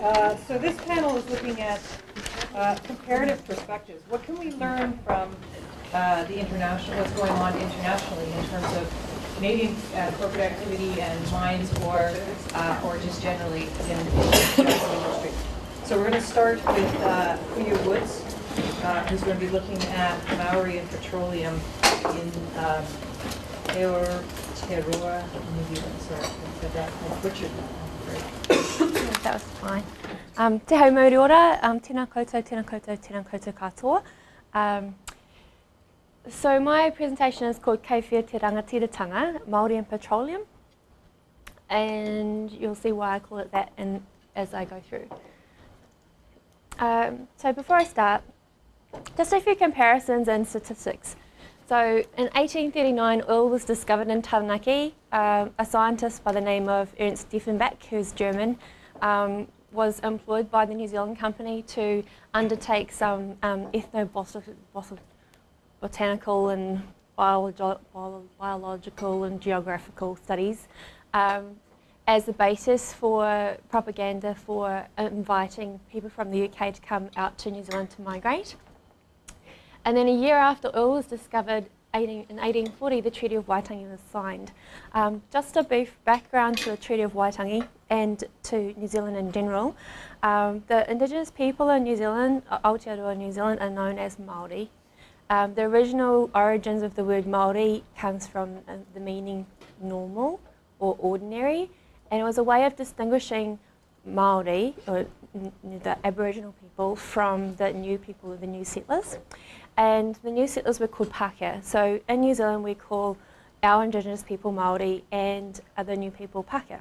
So this panel is looking at comparative perspectives. What can we learn from the international, what's going on internationally in terms of Canadian corporate activity and mines, or just generally in the industry? So we're going to start with Kuya Woods, who's going to be looking at Maori and petroleum in Aotearoa, New Zealand. Sorry, I said that. I butchered that. That was fine. Te hau mauri ora, tēnā koutou, tēnā koutou, tēnā koutou katoa. So my presentation is called Kei Whia Te Rangatiratanga, Māori and Petroleum, and you'll see why I call it that as I go through. So before I start, just a few comparisons and statistics. So in 1839, oil was discovered in Taranaki. A scientist by the name of Ernst Diefenbach, who's German, was employed by the New Zealand company to undertake some ethnobotanical and biological and geographical studies as the basis for propaganda for inviting people from the UK to come out to New Zealand to migrate. And then a year after oil was discovered, in 1840, the Treaty of Waitangi was signed. Just a brief background to the Treaty of Waitangi and to New Zealand in general. The indigenous people in New Zealand, Aotearoa New Zealand, are known as Māori. The original origins of the word Māori comes from the meaning normal or ordinary, and it was a way of distinguishing Māori, or the Aboriginal people, from the new people, the new settlers. And the new settlers were called Pākehā. So in New Zealand we call our indigenous people Māori and other new people Pākehā.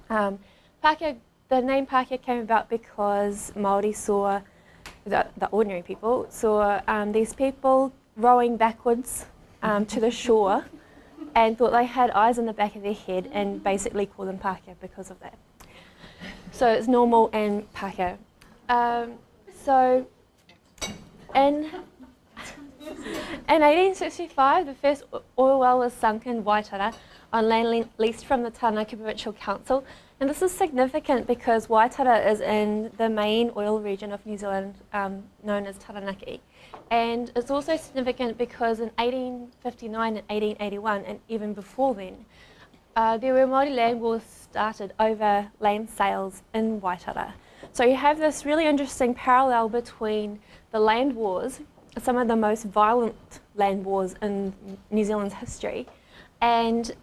The name Pākehā came about because Māori saw, the ordinary people, saw these people rowing backwards to the shore and thought they had eyes on the back of their head and basically called them Pākehā because of that. So it's normal and Pākehā. In 1865, the first oil well was sunk in Waitara on land leased from the Taranaki Provincial Council. And this is significant because Waitara is in the main oil region of New Zealand, known as Taranaki. And it's also significant because in 1859 and 1881, and even before then, there were Māori land wars started over land sales in Waitara. So you have this really interesting parallel between the land wars, some of the most violent land wars in New Zealand's history, and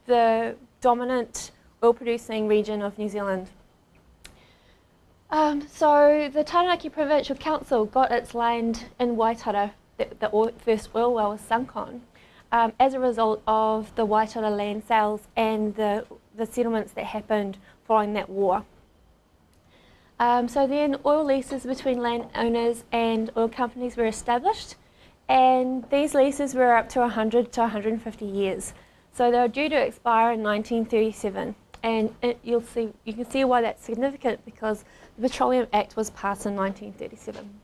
the dominant oil-producing region of New Zealand. So the Taranaki Provincial Council got its land in Waitara, the first oil well was sunk on, as a result of the Waitara land sales and the settlements that happened following that war. So then oil leases between landowners and oil companies were established, and these leases were up to 100 to 150 years. So they were due to expire in 1937, and you can see why that's significant because the Petroleum Act was passed in 1937.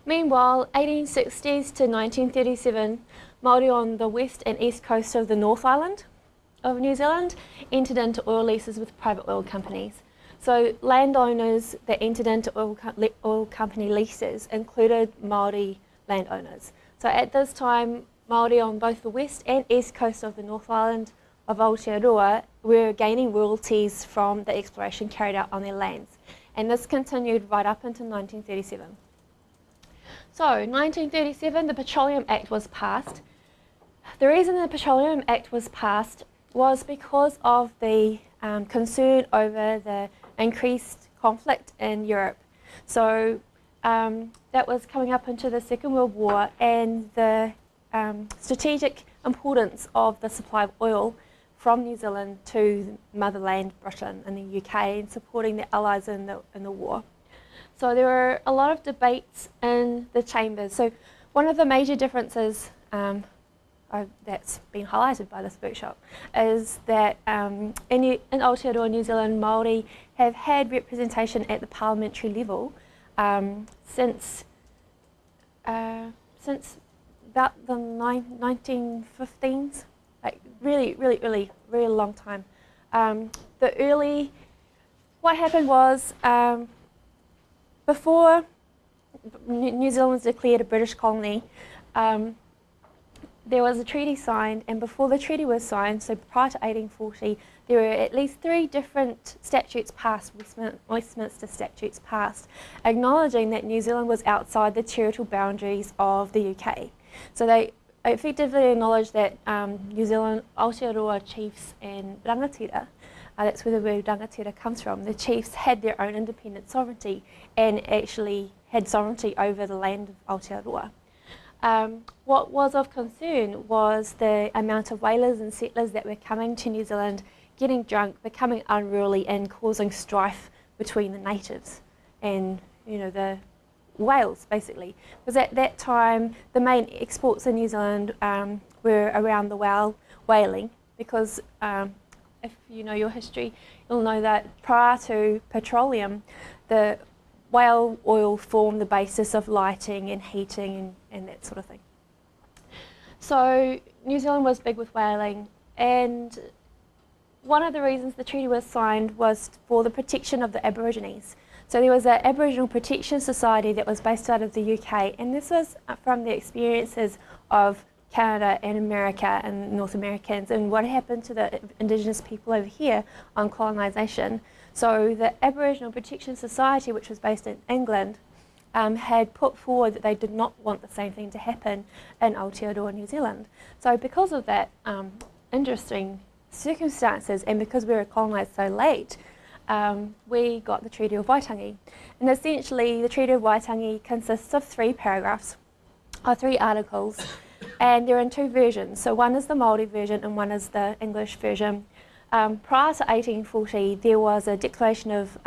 Meanwhile, 1860s to 1937, Māori on the west and east coast of the North Island of New Zealand entered into oil leases with private oil companies. So landowners that entered into oil company leases included Māori landowners. So at this time, Māori on both the west and east coast of the North Island of Aotearoa were gaining royalties from the exploration carried out on their lands. And this continued right up into 1937. So 1937, the Petroleum Act was passed. The reason the Petroleum Act was passed was because of the concern over the increased conflict in Europe. So that was coming up into the Second World War, and the strategic importance of the supply of oil from New Zealand to motherland Britain and the UK, and supporting the Allies in the war. So there were a lot of debates in the chambers. So one of the major differences that's been highlighted by this workshop is that in Aotearoa, New Zealand, Māori have had representation at the parliamentary level since about the 1915s, like really long time. The early what happened was, before New Zealand was declared a British colony, there was a treaty signed, and before the treaty was signed, so prior to 1840, there were at least 3 different statutes passed, Westminster statutes passed, acknowledging that New Zealand was outside the territorial boundaries of the UK. So they effectively acknowledged that New Zealand, Aotearoa chiefs and rangatira, that's where the word rangatira comes from, the chiefs had their own independent sovereignty and actually had sovereignty over the land of Aotearoa. What was of concern was the amount of whalers and settlers that were coming to New Zealand, getting drunk, becoming unruly and causing strife between the natives and, you know, the whales basically. Because at that time the main exports in New Zealand were around the whaling, because if you know your history, you'll know that prior to petroleum, the whale oil formed the basis of lighting and heating and that sort of thing. So New Zealand was big with whaling, and one of the reasons the treaty was signed was for the protection of the Aborigines. So there was an Aboriginal Protection Society that was based out of the UK, and this was from the experiences of Canada and America and North Americans and what happened to the Indigenous people over here on colonisation. So the Aboriginal Protection Society, which was based in England, had put forward that they did not want the same thing to happen in Aotearoa, New Zealand. So because of that interesting circumstances, and because we were colonised so late, we got the Treaty of Waitangi. And essentially the Treaty of Waitangi consists of 3 paragraphs, or 3 articles, and they're in 2 versions. So one is the Māori version and one is the English version. Prior to 1840, there was a Declaration of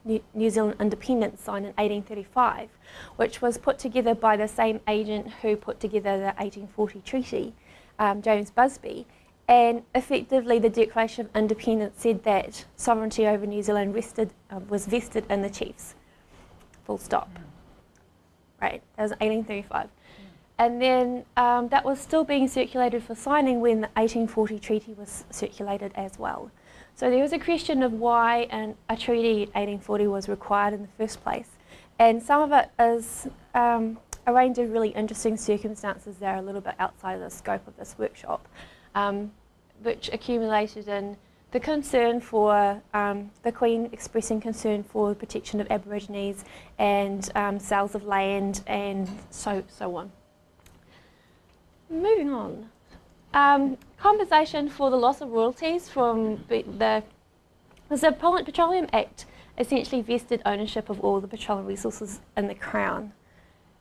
New Zealand Independence signed in 1835, which was put together by the same agent who put together the 1840 treaty, James Busby. And effectively the Declaration of Independence said that sovereignty over New Zealand was vested in the chiefs. Full stop. Right, that was 1835. And then that was still being circulated for signing when the 1840 treaty was circulated as well. So there was a question of why a treaty in 1840 was required in the first place. And some of it is a range of really interesting circumstances that are a little bit outside of the scope of this workshop, which accumulated in the concern for the Queen expressing concern for the protection of Aborigines and sales of land and so on. Moving on. Compensation for the loss of royalties from the Pollock Petroleum Act essentially vested ownership of all the petroleum resources in the Crown.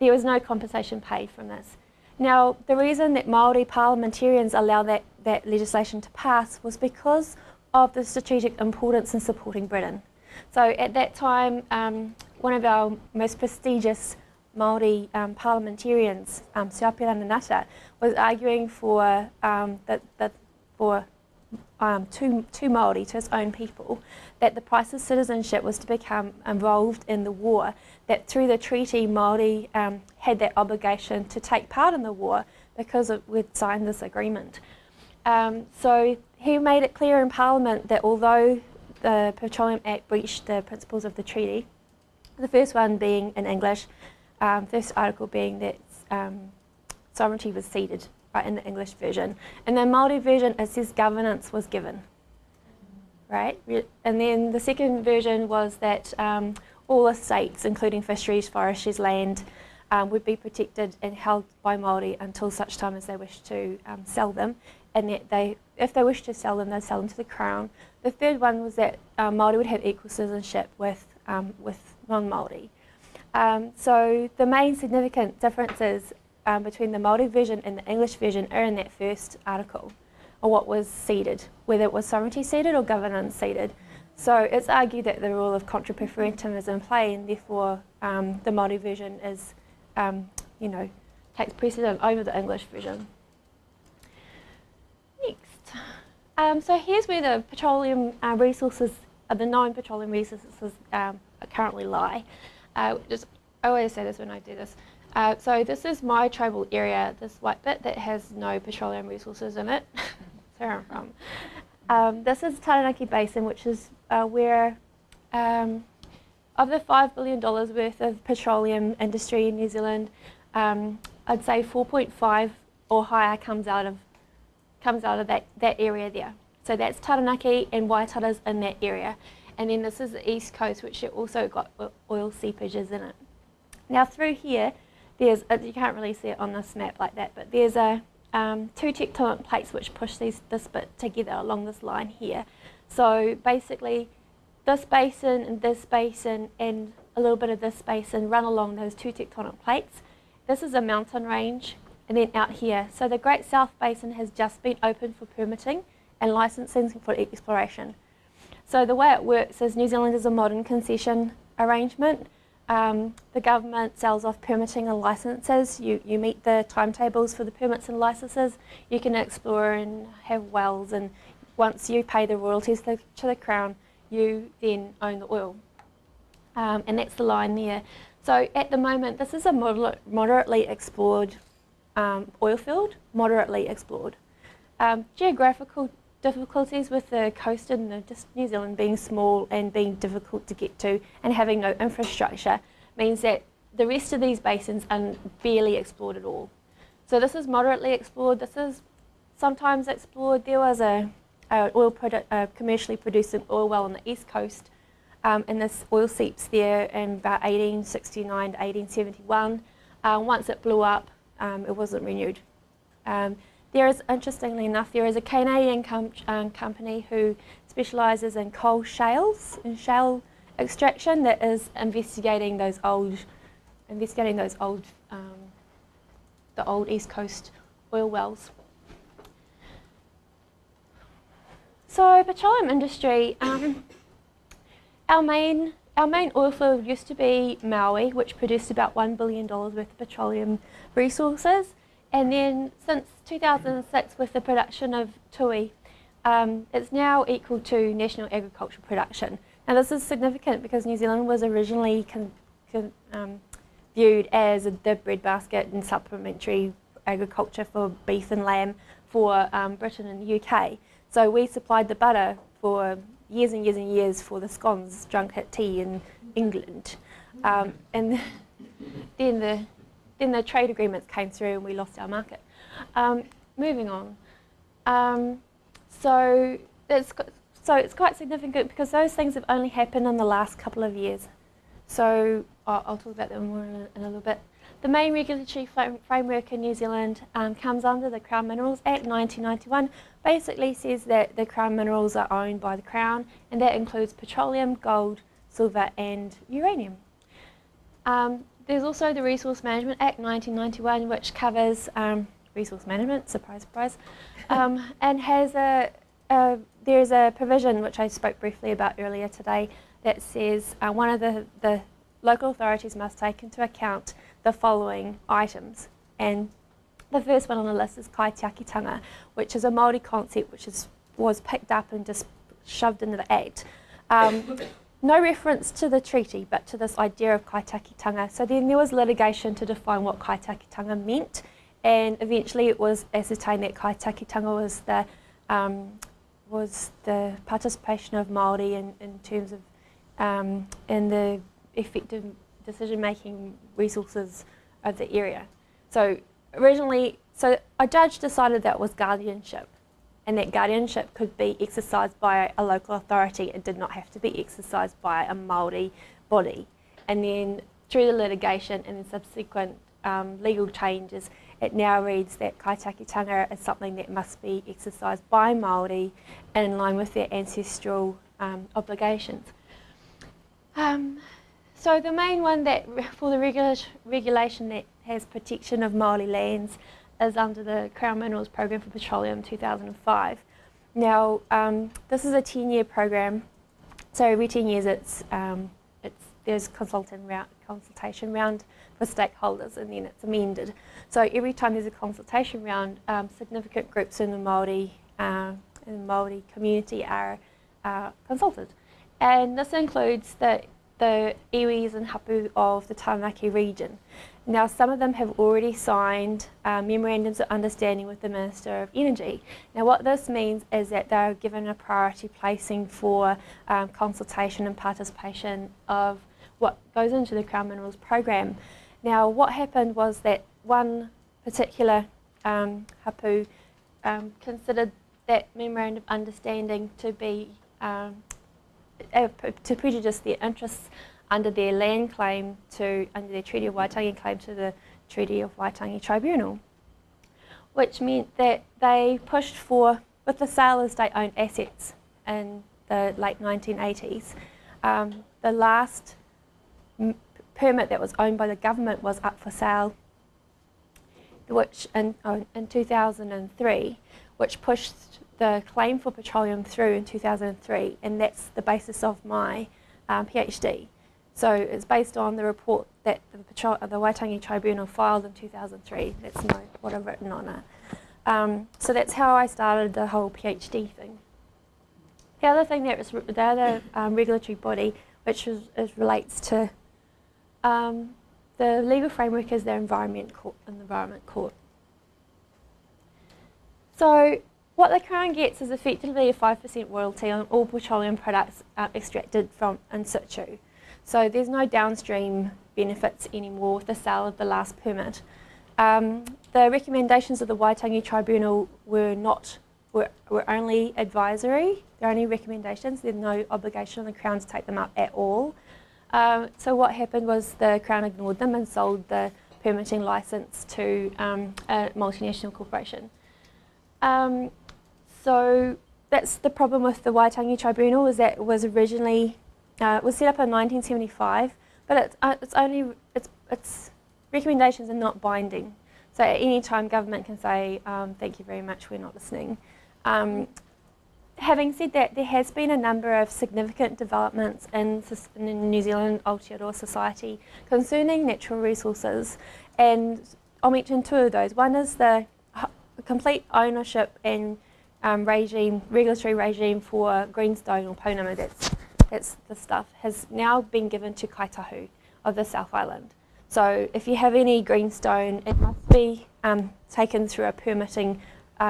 There was no compensation paid from this. Now, the reason that Māori parliamentarians allowed that legislation to pass was because of the strategic importance in supporting Britain. So at that time, one of our most prestigious Māori parliamentarians, Sir Nanata, was arguing for to Māori, to his own people, that the price of citizenship was to become involved in the war, that through the treaty Māori had that obligation to take part in the war because we'd signed this agreement. So he made it clear in Parliament that although the Petroleum Act breached the principles of the treaty, the first one being in English, first article being that sovereignty was ceded, right, in the English version. And the Māori version, it says governance was given, right? And then the second version was that all estates, including fisheries, forestries, land, would be protected and held by Māori until such time as they wish to sell them, and that if they wish to sell them, they'd sell them to the Crown. The third one was that Māori would have equal citizenship with non-Māori. So the main significant differences between the Māori version and the English version are in that first article, or what was ceded, whether it was sovereignty ceded or governance ceded. So it's argued that the rule of contra preferentum is in play, and therefore the Māori version is, takes precedent over the English version. Next, so here's where the petroleum resources, the known petroleum resources currently lie. I always say this when I do this. So this is my tribal area, this white bit that has no petroleum resources in it. That's where I'm from. This is Taranaki Basin, which is where Of the $5 billion worth of petroleum industry in New Zealand, I'd say 4.5 or higher comes out of that area there. So that's Taranaki and Waitara's in that area. And then this is the east coast, which also got oil seepages in it. Now through here, there's, you can't really see it on this map like that, but there's two tectonic plates which push this bit together along this line here. So basically, this basin and a little bit of this basin run along those two tectonic plates. This is a mountain range, and then out here. So the Great South Basin has just been opened for permitting and licensing for exploration. So the way it works is New Zealand is a modern concession arrangement. The government sells off permitting and licences. You meet the timetables for the permits and licences. You can explore and have wells, and once you pay the royalties to the Crown, you then own the oil. And that's the line there. So at the moment, this is a moderately explored oil field, moderately explored. Geographical difficulties with the coast and just New Zealand being small and being difficult to get to and having no infrastructure means that the rest of these basins are barely explored at all. So this is moderately explored. This is sometimes explored. There was a commercially producing oil well on the east coast, and this oil seeps there in about 1869 to 1871. Once it blew up, it wasn't renewed. There is, interestingly enough, there is a Canadian company who specialises in coal shales and shale extraction that is investigating those old the old east coast oil wells. So petroleum industry, our main oil field used to be Maui, which produced about $1 billion worth of petroleum resources. And then since 2006, with the production of tui, it's now equal to national agricultural production. Now this is significant because New Zealand was originally viewed as the breadbasket and supplementary agriculture for beef and lamb for Britain and the UK. So we supplied the butter for years and years and years for the scones drunk at tea in England. And then the trade agreements came through and we lost our market. Moving on. So it's quite significant because those things have only happened in the last couple of years. So I'll talk about them more in a little bit. The main regulatory framework in New Zealand comes under the Crown Minerals Act 1991. Basically says that the Crown Minerals are owned by the Crown, and that includes petroleum, gold, silver and uranium. There's also the Resource Management Act 1991, which covers resource management, surprise, surprise, and has there's a provision which I spoke briefly about earlier today that says one of the local authorities must take into account the following items. And the first one on the list is kaitiakitanga, which is a Māori concept which was picked up and just shoved into the Act. No reference to the treaty, but to this idea of kaitiakitanga. So then there was litigation to define what kaitiakitanga meant, and eventually it was ascertained that kaitiakitanga was the participation of Māori in terms of in the effective decision-making resources of the area. So originally, a judge decided that was guardianship, and that guardianship could be exercised by a local authority. It did not have to be exercised by a Māori body. And then through the litigation and the subsequent legal changes, it now reads that kaitiakitanga is something that must be exercised by Māori in line with their ancestral obligations. So the main one that for the regulation that has protection of Māori lands is under the Crown Minerals Program for Petroleum 2005. Now this is a 10-year program, so every 10 years there's consultation round for stakeholders, and then it's amended. So every time there's a consultation round, significant groups in the Māori community are consulted, and this includes the the iwis and hapu of the Taranaki region. Now, some of them have already signed memorandums of understanding with the Minister of Energy. Now, what this means is that they're given a priority placing for consultation and participation of what goes into the Crown Minerals program. Now, what happened was that one particular hapu considered that memorandum of understanding to be to prejudice their interests under their land claim under their Treaty of Waitangi claim to the Treaty of Waitangi Tribunal, which meant that they pushed for, with the sale of state-owned assets in the late 1980s, the last permit that was owned by the government was up for sale, which in 2003, which pushed the claim for petroleum through in 2003, and that's the basis of my PhD. So it's based on the report that the Waitangi Tribunal filed in 2003. That's what I've written on it. So that's how I started the whole PhD thing. The other thing that is the other regulatory body, which relates to the legal framework, is the Environment Court. So what the Crown gets is effectively a 5% royalty on all petroleum products extracted from in situ. So there's no downstream benefits anymore with the sale of the last permit. The recommendations of the Waitangi Tribunal were only advisory. They're only recommendations. There's no obligation on the Crown to take them up at all. So what happened was the Crown ignored them and sold the permitting licence to a multinational corporation. So that's the problem with the Waitangi Tribunal, is that it was originally it was set up in 1975, but its recommendations are not binding. So at any time, government can say, "Thank you very much, we're not listening." Having said that, there has been a number of significant developments in New Zealand Aotearoa society concerning natural resources, and I'll mention two of those. One is the complete ownership and regulatory regime for greenstone or pounamu, that's the stuff, has now been given to Kaitahu of the South Island. So if you have any greenstone, it must be taken through a permitting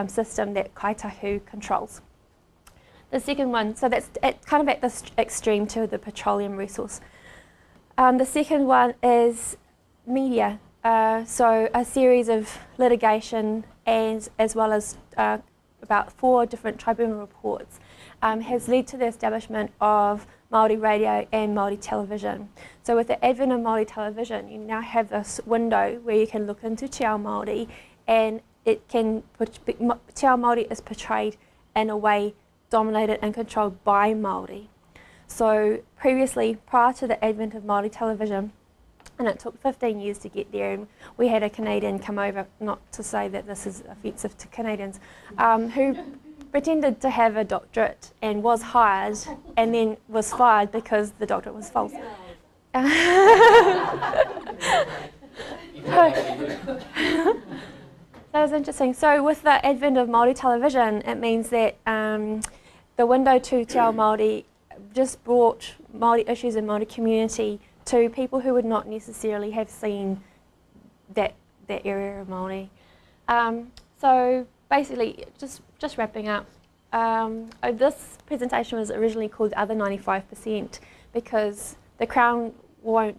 system that Kaitahu controls. The second one, so that's kind of at the extreme to the petroleum resource. The second one is media. So a series of litigation, and as well as about 4 different tribunal reports, has led to the establishment of Māori radio and Māori television. So with the advent of Māori television, you now have this window where you can look into Te Ao Māori, and Te Ao Māori is portrayed in a way dominated and controlled by Māori. So previously, prior to the advent of Māori television, and it took 15 years to get there, and we had a Canadian come over, not to say that this is offensive to Canadians, who pretended to have a doctorate and was hired and then was fired because the doctorate was false. That was interesting. So with the advent of Māori television, it means that the window to Te Ao Māori just brought Māori issues and Māori community to people who would not necessarily have seen that area of Māori. So basically, just wrapping up, this presentation was originally called the Other 95% because the Crown will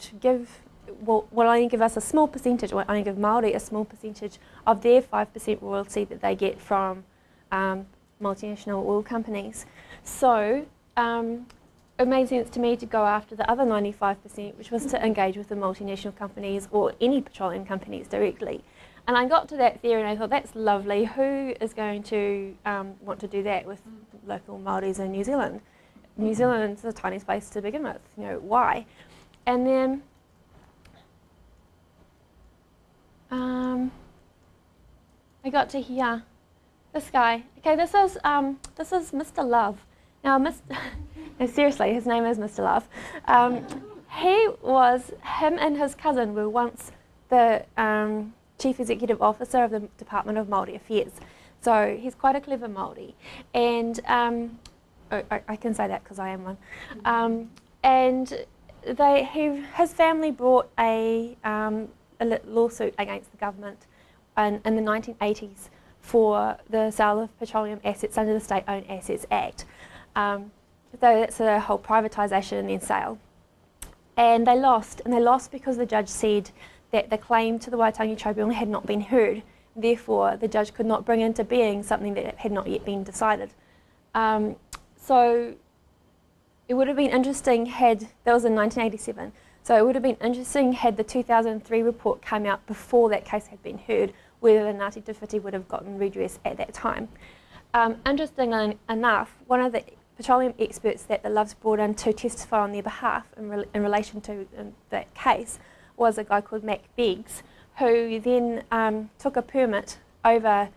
only give us a small percentage, will only give Māori a small percentage of their 5% royalty that they get from multinational oil companies. So it made sense to me to go after the other 95%, which was to engage with the multinational companies or any petroleum companies directly. And I got to that theory and I thought, that's lovely. Who is going to want to do that with local Māoris in New Zealand? New Zealand's a tiny place to begin with, why? And then I got to hear this guy. Okay, this is Mr. Love. Now, no, seriously, his name is Mr. Love. Him and his cousin were once the Chief Executive Officer of the Department of Māori Affairs. So he's quite a clever Māori. And I can say that because I am one. And his family brought a lawsuit against the government in the 1980s for the sale of petroleum assets under the State-Owned Assets Act. So that's a whole privatisation and then sale. And they lost because the judge said that the claim to the Waitangi Tribunal had not been heard. Therefore, the judge could not bring into being something that had not yet been decided. So it would have been interesting had, that was in 1987, so it would have been interesting had the 2003 report come out before that case had been heard, whether the Ngāti Te Whiti would have gotten redress at that time. Interestingly enough, one of the petroleum experts that the Loves brought in to testify on their behalf in relation to that case was a guy called Mac Beggs, who then took a permit over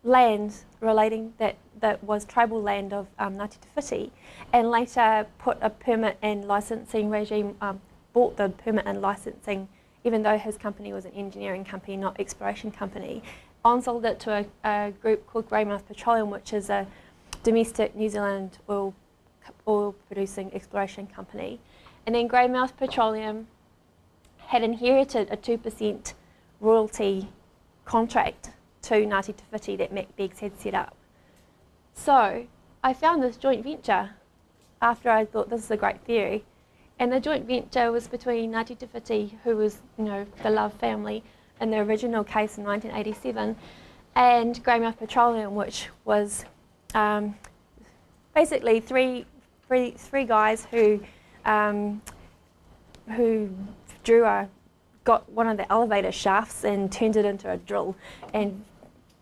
land relating that was tribal land of Ngāti Te Whiti, and later put a permit and licensing regime, bought the permit and licensing, even though his company was an engineering company, not exploration company, on-sold it to a group called Greymouth Petroleum, which is a domestic New Zealand oil producing exploration company. And then Greymouth Petroleum had inherited a 2% royalty contract to Ngāti Te Whiti that Mac Beggs had set up. So I found this joint venture after I thought this is a great theory, and the joint venture was between Ngāti Te Whiti, who was, you know, the Love family in the original case in 1987, and Greymouth Petroleum, which was basically three guys who got one of the elevator shafts and turned it into a drill and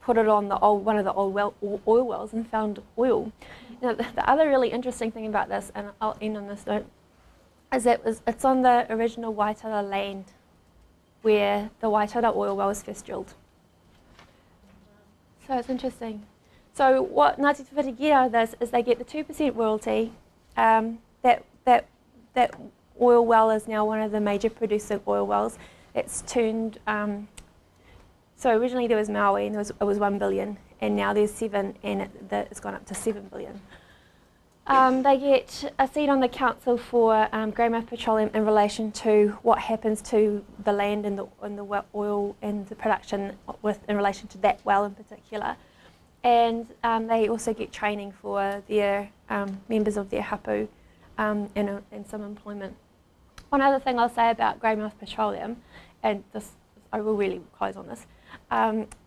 put it on one of the old oil wells and found oil. Now, the other really interesting thing about this, and I'll end on this note, is that it's on the original Waitangi land where the Waitangi oil well was first drilled. So it's interesting. So what Ngāti Te Whiti get out of this is they get the 2% royalty. That oil well is now one of the major producing oil wells. It's turned, so originally there was Maui and it was 1 billion, and now there's 7, and it's gone up to 7 billion. They get a seat on the council for Greymouth Petroleum in relation to what happens to the land and the oil and the production in relation to that well in particular. And they also get training for their members of their hapu and some employment. One other thing I'll say about Greymouth Petroleum, and this, I will really close on this,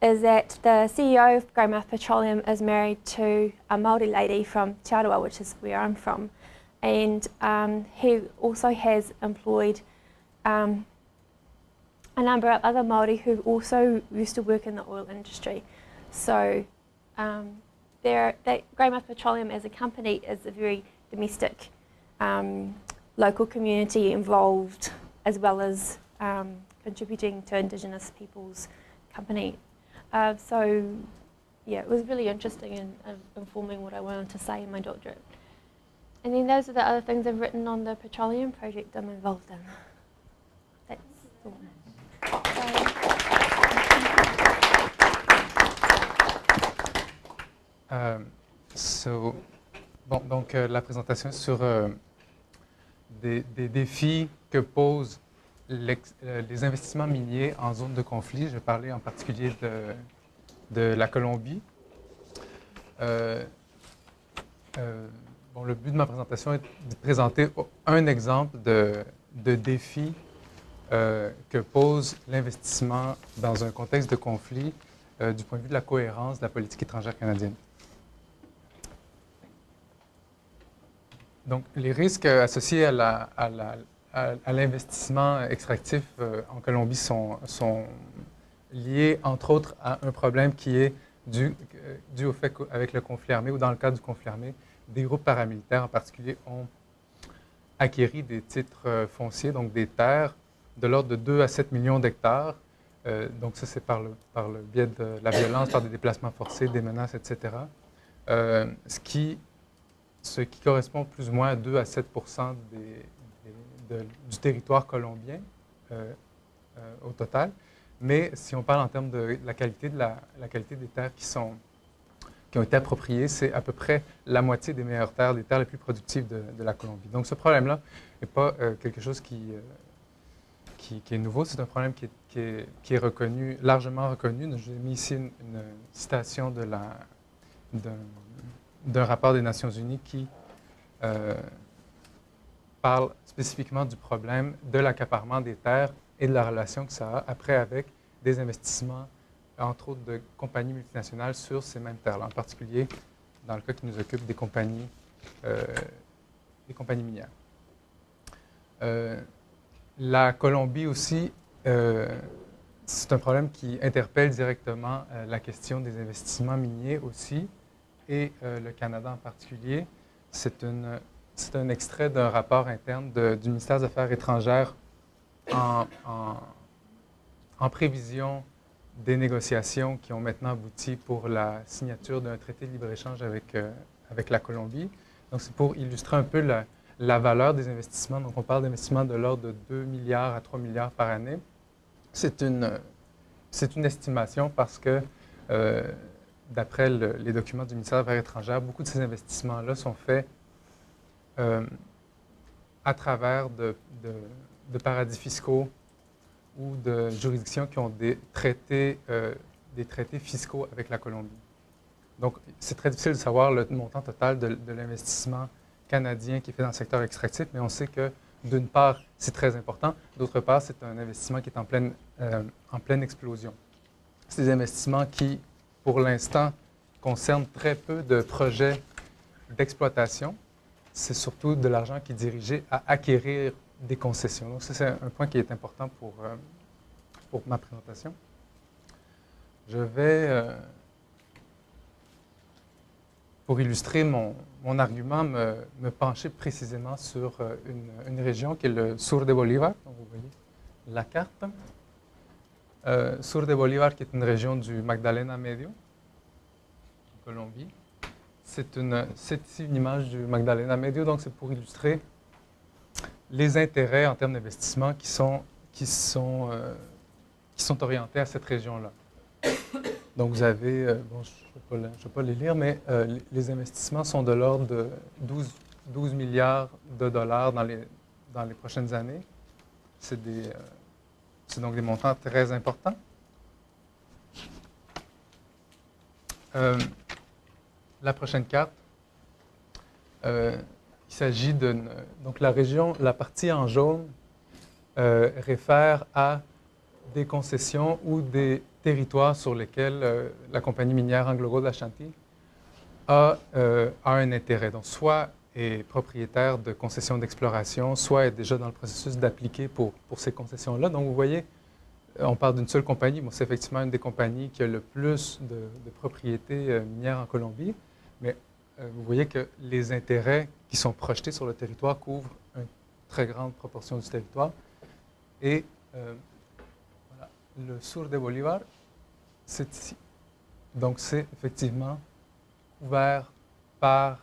is that the CEO of Greymouth Petroleum is married to a Māori lady from Te Aroha, which is where I'm from, and he also has employed a number of other Māori who also used to work in the oil industry. So Greymouth Petroleum as a company is a very domestic, local community involved, as well as contributing to Indigenous people's company. So yeah, it was really interesting in informing what I wanted to say in my doctorate. And then those are the other things I've written on the petroleum project I'm involved in. That's all. Donc la présentation sur des défis que posent les investissements miniers en zone de conflit. Je vais parler en particulier de la Colombie. Le but de ma présentation est de présenter un exemple de défi que pose l'investissement dans un contexte de conflit du point de vue de la cohérence de la politique étrangère canadienne. Donc, les risques associés à l'investissement extractif en Colombie sont liés, entre autres, à un problème qui est dû au fait qu'avec le conflit armé, ou dans le cadre du conflit armé, des groupes paramilitaires en particulier ont acquéri des titres fonciers, donc des terres, de l'ordre de 2 à 7 millions d'hectares. Donc ça, c'est par le biais de la violence, par des déplacements forcés, des menaces, etc. Ce qui correspond plus ou moins à 2 à 7 du territoire colombien au total. Mais si on parle en termes de la qualité des terres qui sont qui ont été appropriées. C'est à peu près la moitié des meilleures terres, des terres les plus productives de la Colombie. Donc ce problème-là n'est pas quelque chose qui est nouveau. C'est un problème qui est reconnu, largement reconnu. J'ai mis ici une citation d'un rapport des Nations Unies qui parle spécifiquement du problème de l'accaparement des terres et de la relation que ça a après avec des investissements, entre autres de compagnies multinationales sur ces mêmes terres-là, en particulier dans le cas qui nous occupe des compagnies minières. La Colombie aussi, c'est un problème qui interpelle directement la question des investissements miniers aussi, et le Canada en particulier. C'est un extrait d'un rapport interne du ministère des Affaires étrangères en prévision des négociations qui ont maintenant abouti pour la signature d'un traité de libre-échange avec la Colombie. Donc, c'est pour illustrer un peu la valeur des investissements. Donc, on parle d'investissements de l'ordre de 2 milliards à 3 milliards par année. C'est une estimation parce que, d'après les documents du ministère des Affaires étrangères, beaucoup de ces investissements-là sont faits à travers de paradis fiscaux ou de juridictions qui ont des traités fiscaux avec la Colombie. Donc, c'est très difficile de savoir le montant total de l'investissement canadien qui est fait dans le secteur extractif, mais on sait que, d'une part, c'est très important, d'autre part, c'est un investissement qui est en pleine explosion. C'est des investissements qui, pour l'instant, concernent très peu de projets d'exploitation. C'est surtout de l'argent qui est dirigé à acquérir des concessions. Donc, ça, c'est un point qui est important pour ma présentation. Je vais, pour illustrer mon argument, me pencher précisément sur une région qui est le Sur de Bolívar. Donc, vous voyez la carte. Sur de Bolívar, qui est une région du Magdalena Medio, en Colombie. C'est ici une image du Magdalena Medio, donc c'est pour illustrer les intérêts en termes d'investissement qui sont orientés à cette région-là. Donc, vous avez, bon, je ne vais pas les lire, mais les investissements sont de l'ordre de 12 milliards de dollars dans les prochaines années. C'est donc des montants très importants. La prochaine carte, il s'agit donc la partie en jaune réfère à des concessions ou des territoires sur lesquels la compagnie minière AngloGold Ashanti a un intérêt. Donc, soit est propriétaire de concessions d'exploration, soit est déjà dans le processus d'appliquer pour ces concessions-là. Donc, vous voyez, on parle d'une seule compagnie. Bon, c'est effectivement une des compagnies qui a le plus de propriétés minières en Colombie, mais vous voyez que les intérêts qui sont projetés sur le territoire couvrent une très grande proportion du territoire. Et voilà, le Sur de Bolívar, c'est ici. Donc, c'est effectivement couvert par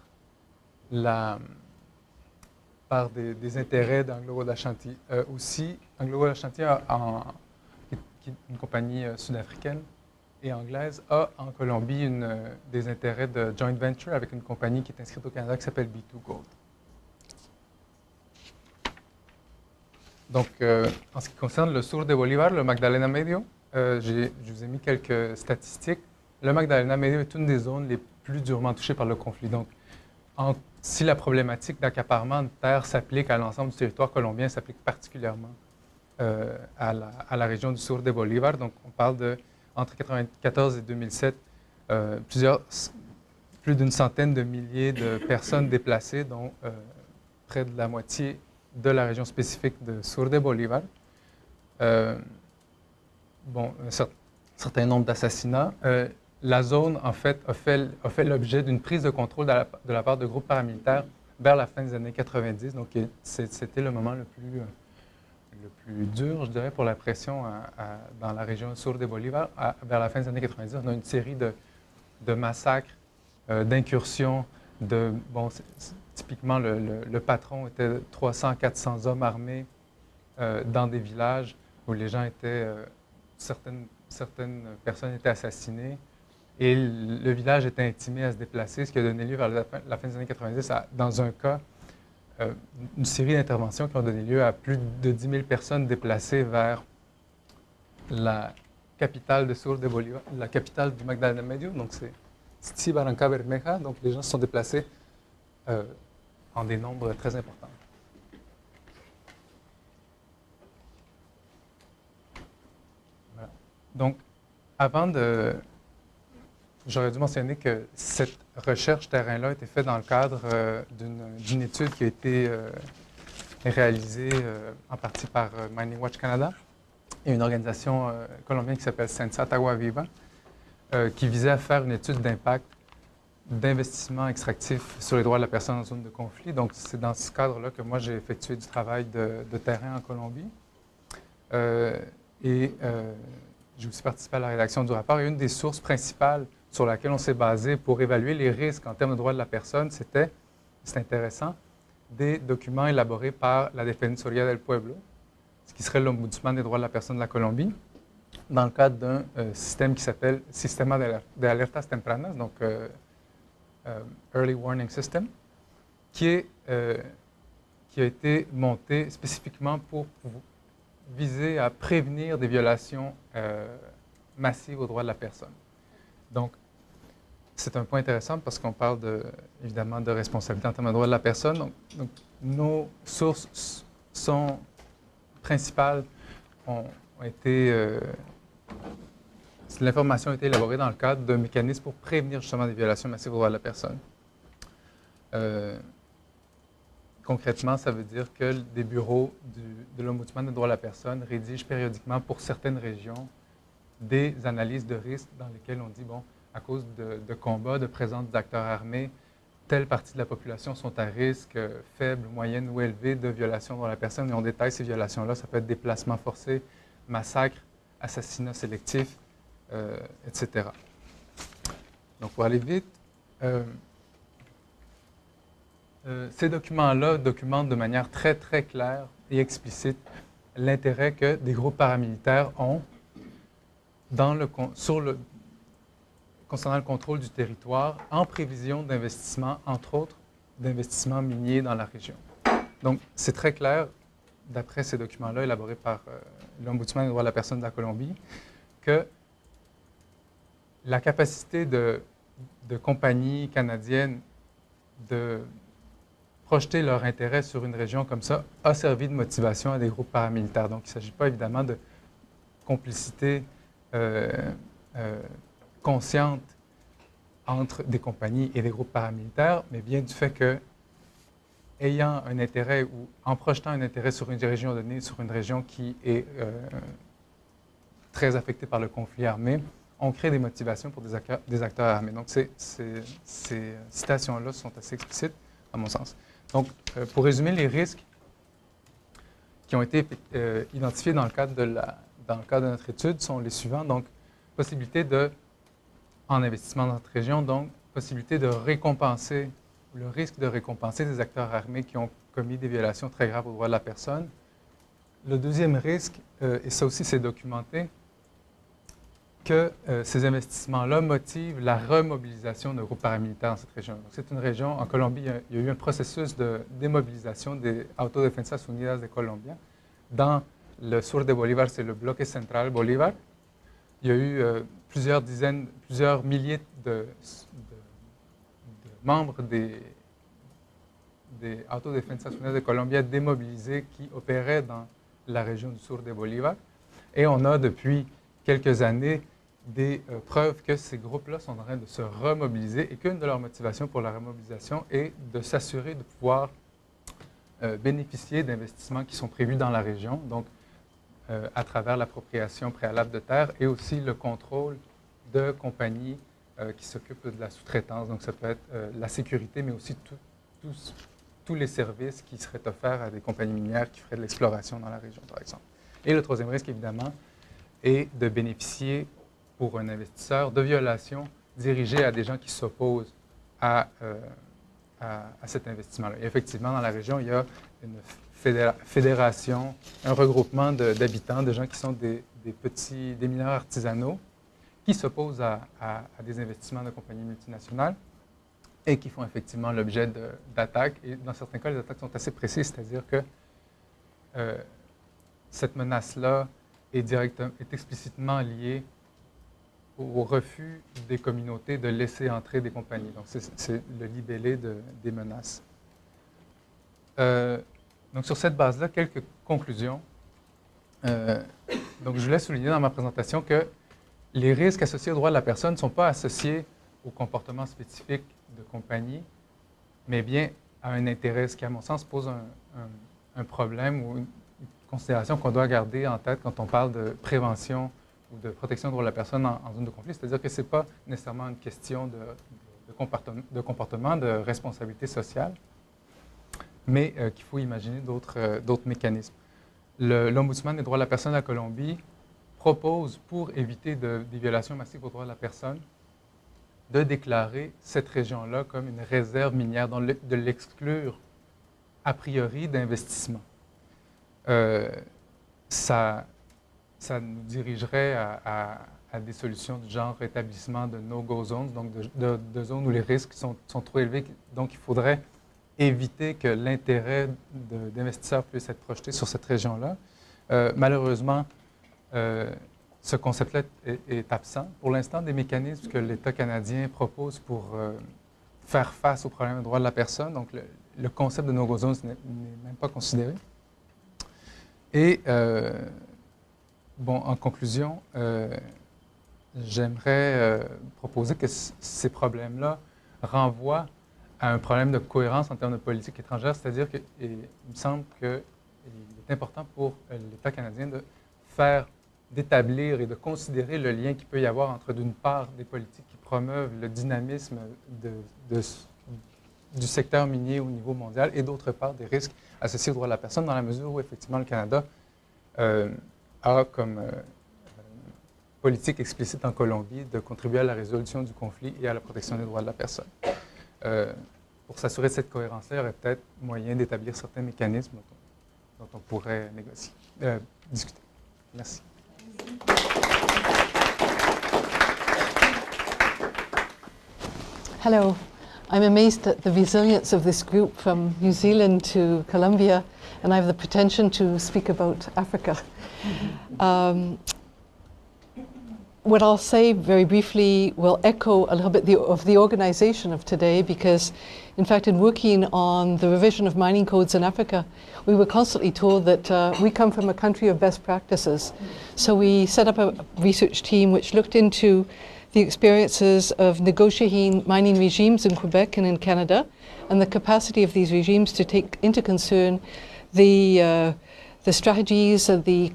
des intérêts d'AngloGold Ashanti. Aussi, AngloGold Ashanti, qui est une compagnie sud-africaine et anglaise, a en Colombie des intérêts de joint venture avec une compagnie qui est inscrite au Canada qui s'appelle B2 Gold. Donc, en ce qui concerne le Sur de Bolívar, le Magdalena Medio, je vous ai mis quelques statistiques. Le Magdalena Medio est une des zones les plus durement touchées par le conflit. Donc, si la problématique d'accaparement de terre s'applique à l'ensemble du territoire colombien, s'applique particulièrement à la région du Sur de Bolívar. Donc, on parle entre 1994 et 2007, plus d'une centaine de milliers de personnes déplacées, dont près de la moitié de la région spécifique de Sur de Bolívar. Bon, un certain nombre d'assassinats. La zone, en fait, a fait l'objet d'une prise de contrôle de la part de groupes paramilitaires vers la fin des années 90. Donc, c'était le moment le plus dur, je dirais, pour la pression dans la région Sur de Bolívar. Vers la fin des années 90, on a une série de massacres, d'incursions. Bon, typiquement, le patron était 300-400 hommes armés dans des villages où les gens étaient... certaines personnes étaient assassinées. Et le village était intimé à se déplacer, ce qui a donné lieu vers la fin des années 90 à, dans un cas, une série d'interventions qui ont donné lieu à plus de 10 000 personnes déplacées vers la capitale de Sur de Bolívar, la capitale du Magdalena Medio, donc c'est Titi Barranca Bermeja, donc les gens se sont déplacés en des nombres très importants. Voilà. Donc, avant de... J'aurais dû mentionner que cette recherche terrain-là a été faite dans le cadre d'une étude qui a été réalisée en partie par Mining Watch Canada et une organisation colombienne qui s'appelle Sensat Agua Viva, qui visait à faire une étude d'impact d'investissement extractif sur les droits de la personne en zone de conflit. Donc, c'est dans ce cadre-là que moi, j'ai effectué du travail de terrain en Colombie. J'ai aussi participé à la rédaction du rapport. Et une des sources principales sur laquelle on s'est basé pour évaluer les risques en termes de droits de la personne, c'était, c'est intéressant, des documents élaborés par la Defensoría del Pueblo, ce qui serait l'ombudsman des droits de la personne de la Colombie, dans le cadre d'un système qui s'appelle Sistema de Alertas Tempranas, donc Early Warning System, qui a été monté spécifiquement pour viser à prévenir des violations massives aux droits de la personne. Donc, c'est un point intéressant parce qu'on parle évidemment de responsabilité en termes de droits de la personne. Donc nos sources principales ont été... l'information a été élaborée dans le cadre d'un mécanisme pour prévenir justement des violations massives aux droits de la personne. Concrètement, ça veut dire que des bureaux de l'Ombudsman des droits de la personne rédigent périodiquement pour certaines régions des analyses de risques dans lesquelles on dit, bon, à cause de combats, de présence d'acteurs armés, telle partie de la population sont à risque faible, moyenne ou élevé de violations dont la personne, et on détaille ces violations-là, ça peut être déplacement forcé, massacre, assassinat sélectif, etc. Donc, pour aller vite, ces documents-là documentent de manière très, très claire et explicite l'intérêt que des groupes paramilitaires ont concernant le contrôle du territoire en prévision d'investissements, entre autres, d'investissements miniers dans la région. Donc, c'est très clair, d'après ces documents-là élaborés par l'Ombudsman des droits de la personne de la Colombie, que la capacité de compagnies canadiennes de projeter leur intérêt sur une région comme ça a servi de motivation à des groupes paramilitaires. Donc, il ne s'agit pas évidemment de complicité consciente entre des compagnies et des groupes paramilitaires, mais bien du fait que, ayant un intérêt ou en projetant un intérêt sur une région donnée, sur une région qui est très affectée par le conflit armé, on crée des motivations pour des acteurs armés. Donc, ces citations-là sont assez explicites, à mon sens. Donc, pour résumer, les risques qui ont été identifiés dans le cadre de notre étude sont les suivants. Donc, possibilité en investissement dans notre région, donc possibilité de récompenser, le risque de récompenser des acteurs armés qui ont commis des violations très graves aux droits de la personne. Le deuxième risque, et ça aussi c'est documenté, que ces investissements-là motivent la remobilisation de groupes paramilitaires dans cette région. C'est une région, en Colombie, il y a eu un processus de démobilisation des Autodefensas Unidas de Colombia. Dans le Sur de Bolívar, c'est le bloc central Bolívar. Il y a eu plusieurs milliers de membres des Autodefensas Unidas de Colombia démobilisés qui opéraient dans la région du Sur de Bolívar. Et on a depuis quelques années des preuves que ces groupes-là sont en train de se remobiliser et qu'une de leurs motivations pour la remobilisation est de s'assurer de pouvoir bénéficier d'investissements qui sont prévus dans la région, donc à travers l'appropriation préalable de terre et aussi le contrôle de compagnies qui s'occupent de la sous-traitance. Donc ça peut être la sécurité, mais aussi tous les services qui seraient offerts à des compagnies minières qui feraient de l'exploration dans la région, par exemple. Et le troisième risque, évidemment, est de bénéficier pour un investisseur de violations dirigées à des gens qui s'opposent à cet investissement-là. Et effectivement, dans la région, il y a une fédération, un regroupement d'habitants, de gens qui sont des mineurs artisanaux, qui s'opposent à des investissements de compagnies multinationales et qui font effectivement l'objet d'attaques. Et dans certains cas, les attaques sont assez précises, c'est-à-dire que cette menace-là est explicitement liée au refus des communautés de laisser entrer des compagnies. Donc, c'est le libellé des menaces. Donc, sur cette base-là, quelques conclusions. Donc, je voulais souligner dans ma présentation que les risques associés aux droits de la personne ne sont pas associés au comportement spécifique de compagnie, mais bien à un intérêt, ce qui, à mon sens, pose un problème ou une considération qu'on doit garder en tête quand on parle de prévention ou de protection des droits de la personne en zone de conflit. C'est-à-dire que ce n'est pas nécessairement une question de comportement, de responsabilité sociale, mais qu'il faut imaginer d'autres mécanismes. L'Ombudsman des droits de la personne à la Colombie propose, pour éviter des violations massives aux droits de la personne, de déclarer cette région-là comme une réserve minière, donc de l'exclure a priori d'investissement. Ça nous dirigerait à des solutions du genre établissement de no-go zones, donc de zones où les risques sont trop élevés. Donc, il faudrait éviter que l'intérêt d'investisseurs puisse être projeté sur cette région-là. Malheureusement, ce concept-là est absent pour l'instant des mécanismes que l'État canadien propose pour faire face aux problèmes de droits de la personne. Donc, le concept de no-go zones n'est même pas considéré. Et, bon, en conclusion, j'aimerais proposer que ces problèmes-là renvoient à un problème de cohérence en termes de politique étrangère, c'est-à-dire qu'il me semble qu'il est important pour l'État canadien d'établir et de considérer le lien qu'il peut y avoir entre, d'une part, des politiques qui promeuvent le dynamisme du secteur minier au niveau mondial et, d'autre part, des risques associés aux droits de la personne, dans la mesure où, effectivement, le Canada a comme politique explicite en Colombie de contribuer à la résolution du conflit et à la protection des droits de la personne. Pour s'assurer de cette cohérence-là, il y aurait peut-être moyen d'établir certains mécanismes dont on pourrait discuter. Merci. Hello. I'm amazed at the resilience of this group from New Zealand to Colombia, and I have the pretension to speak about Africa. What I'll say very briefly will echo a little bit of the organization of today, because in fact in working on the revision of mining codes in Africa, we were constantly told that we come from a country of best practices. So we set up a research team which looked into the experiences of negotiating mining regimes in Quebec and in Canada, and the capacity of these regimes to take into concern the strategies and the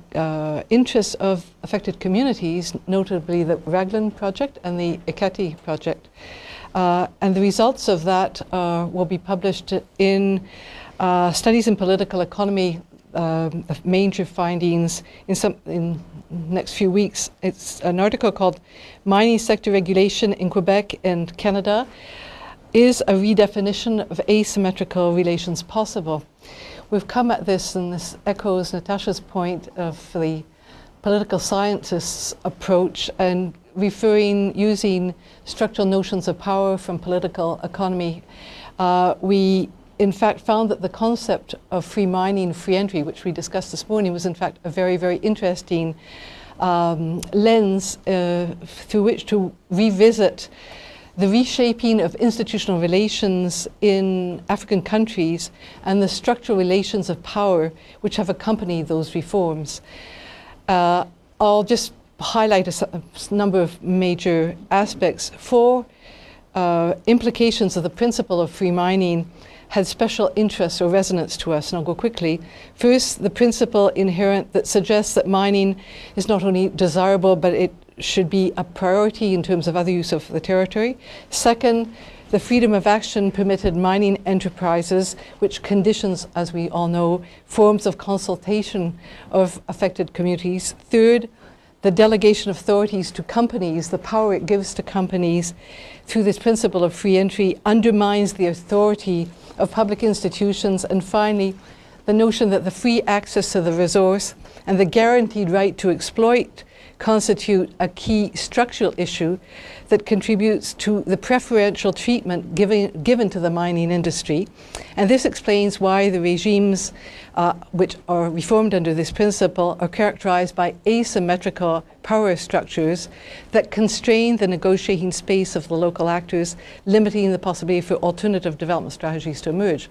interests of affected communities, notably the Raglan project and the Ekati project. And the results of that will be published in Studies in Political Economy, the major findings in next few weeks. It's an article called Mining Sector Regulation in Quebec and Canada. Is a redefinition of asymmetrical relations possible? We've come at this, and this echoes Natasha's point of the political scientists' approach and using structural notions of power from political economy. We in fact found that the concept of free mining, free entry, which we discussed this morning, was in fact a very, very interesting lens through which to revisit the reshaping of institutional relations in African countries and the structural relations of power which have accompanied those reforms. I'll just highlight a number of major aspects. Four implications of the principle of free mining had special interest or resonance to us, and I'll go quickly. First, the principle inherent that suggests that mining is not only desirable, but it should be a priority in terms of other use of the territory. Second, the freedom of action permitted mining enterprises, which conditions, as we all know, forms of consultation of affected communities. Third, the delegation of authorities to companies, the power it gives to companies through this principle of free entry undermines the authority of public institutions. And finally, the notion that the free access to the resource and the guaranteed right to exploit constitute a key structural issue that contributes to the preferential treatment given to the mining industry. And this explains why the regimes which are reformed under this principle are characterized by asymmetrical power structures that constrain the negotiating space of the local actors, limiting the possibility for alternative development strategies to emerge.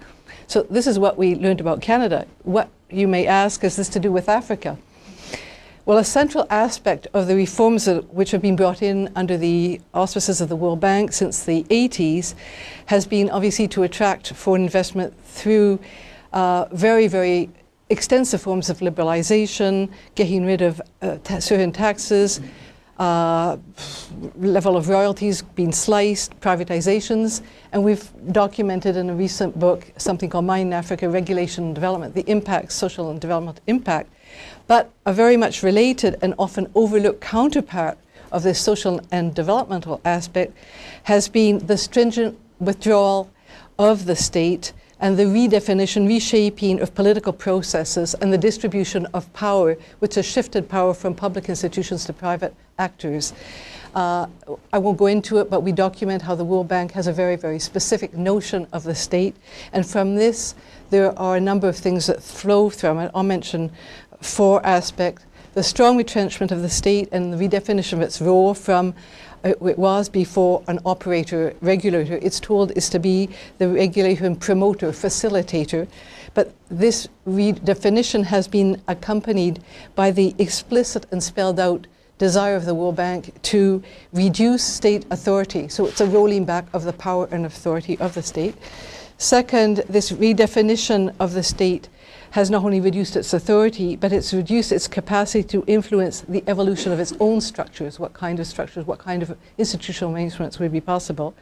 So this is what we learned about Canada. What, you may ask, has this to do with Africa? Well, a central aspect of the reforms which have been brought in under the auspices of the World Bank since the 80s has been obviously to attract foreign investment through very, very extensive forms of liberalization, getting rid of certain taxes, level of royalties being sliced, privatizations, and we've documented in a recent book something called Mining in Africa, Regulation and Development, the impact, social and development impact. But a very much related and often overlooked counterpart of this social and developmental aspect has been the stringent withdrawal of the state and the redefinition, reshaping of political processes and the distribution of power, which has shifted power from public institutions to private actors. I won't go into it, but we document how the World Bank has a very, very specific notion of the state. And from this, there are a number of things that flow from it. I'll mention 4 aspects. The strong retrenchment of the state and the redefinition of its role from it was before an operator, regulator. It's told is to be the regulator and promoter, facilitator. But this redefinition has been accompanied by the explicit and spelled out desire of the World Bank to reduce state authority. So it's a rolling back of the power and authority of the state. Second, this redefinition of the state has not only reduced its authority, but it's reduced its capacity to influence the evolution of its own structures, what kind of institutional arrangements would be possible.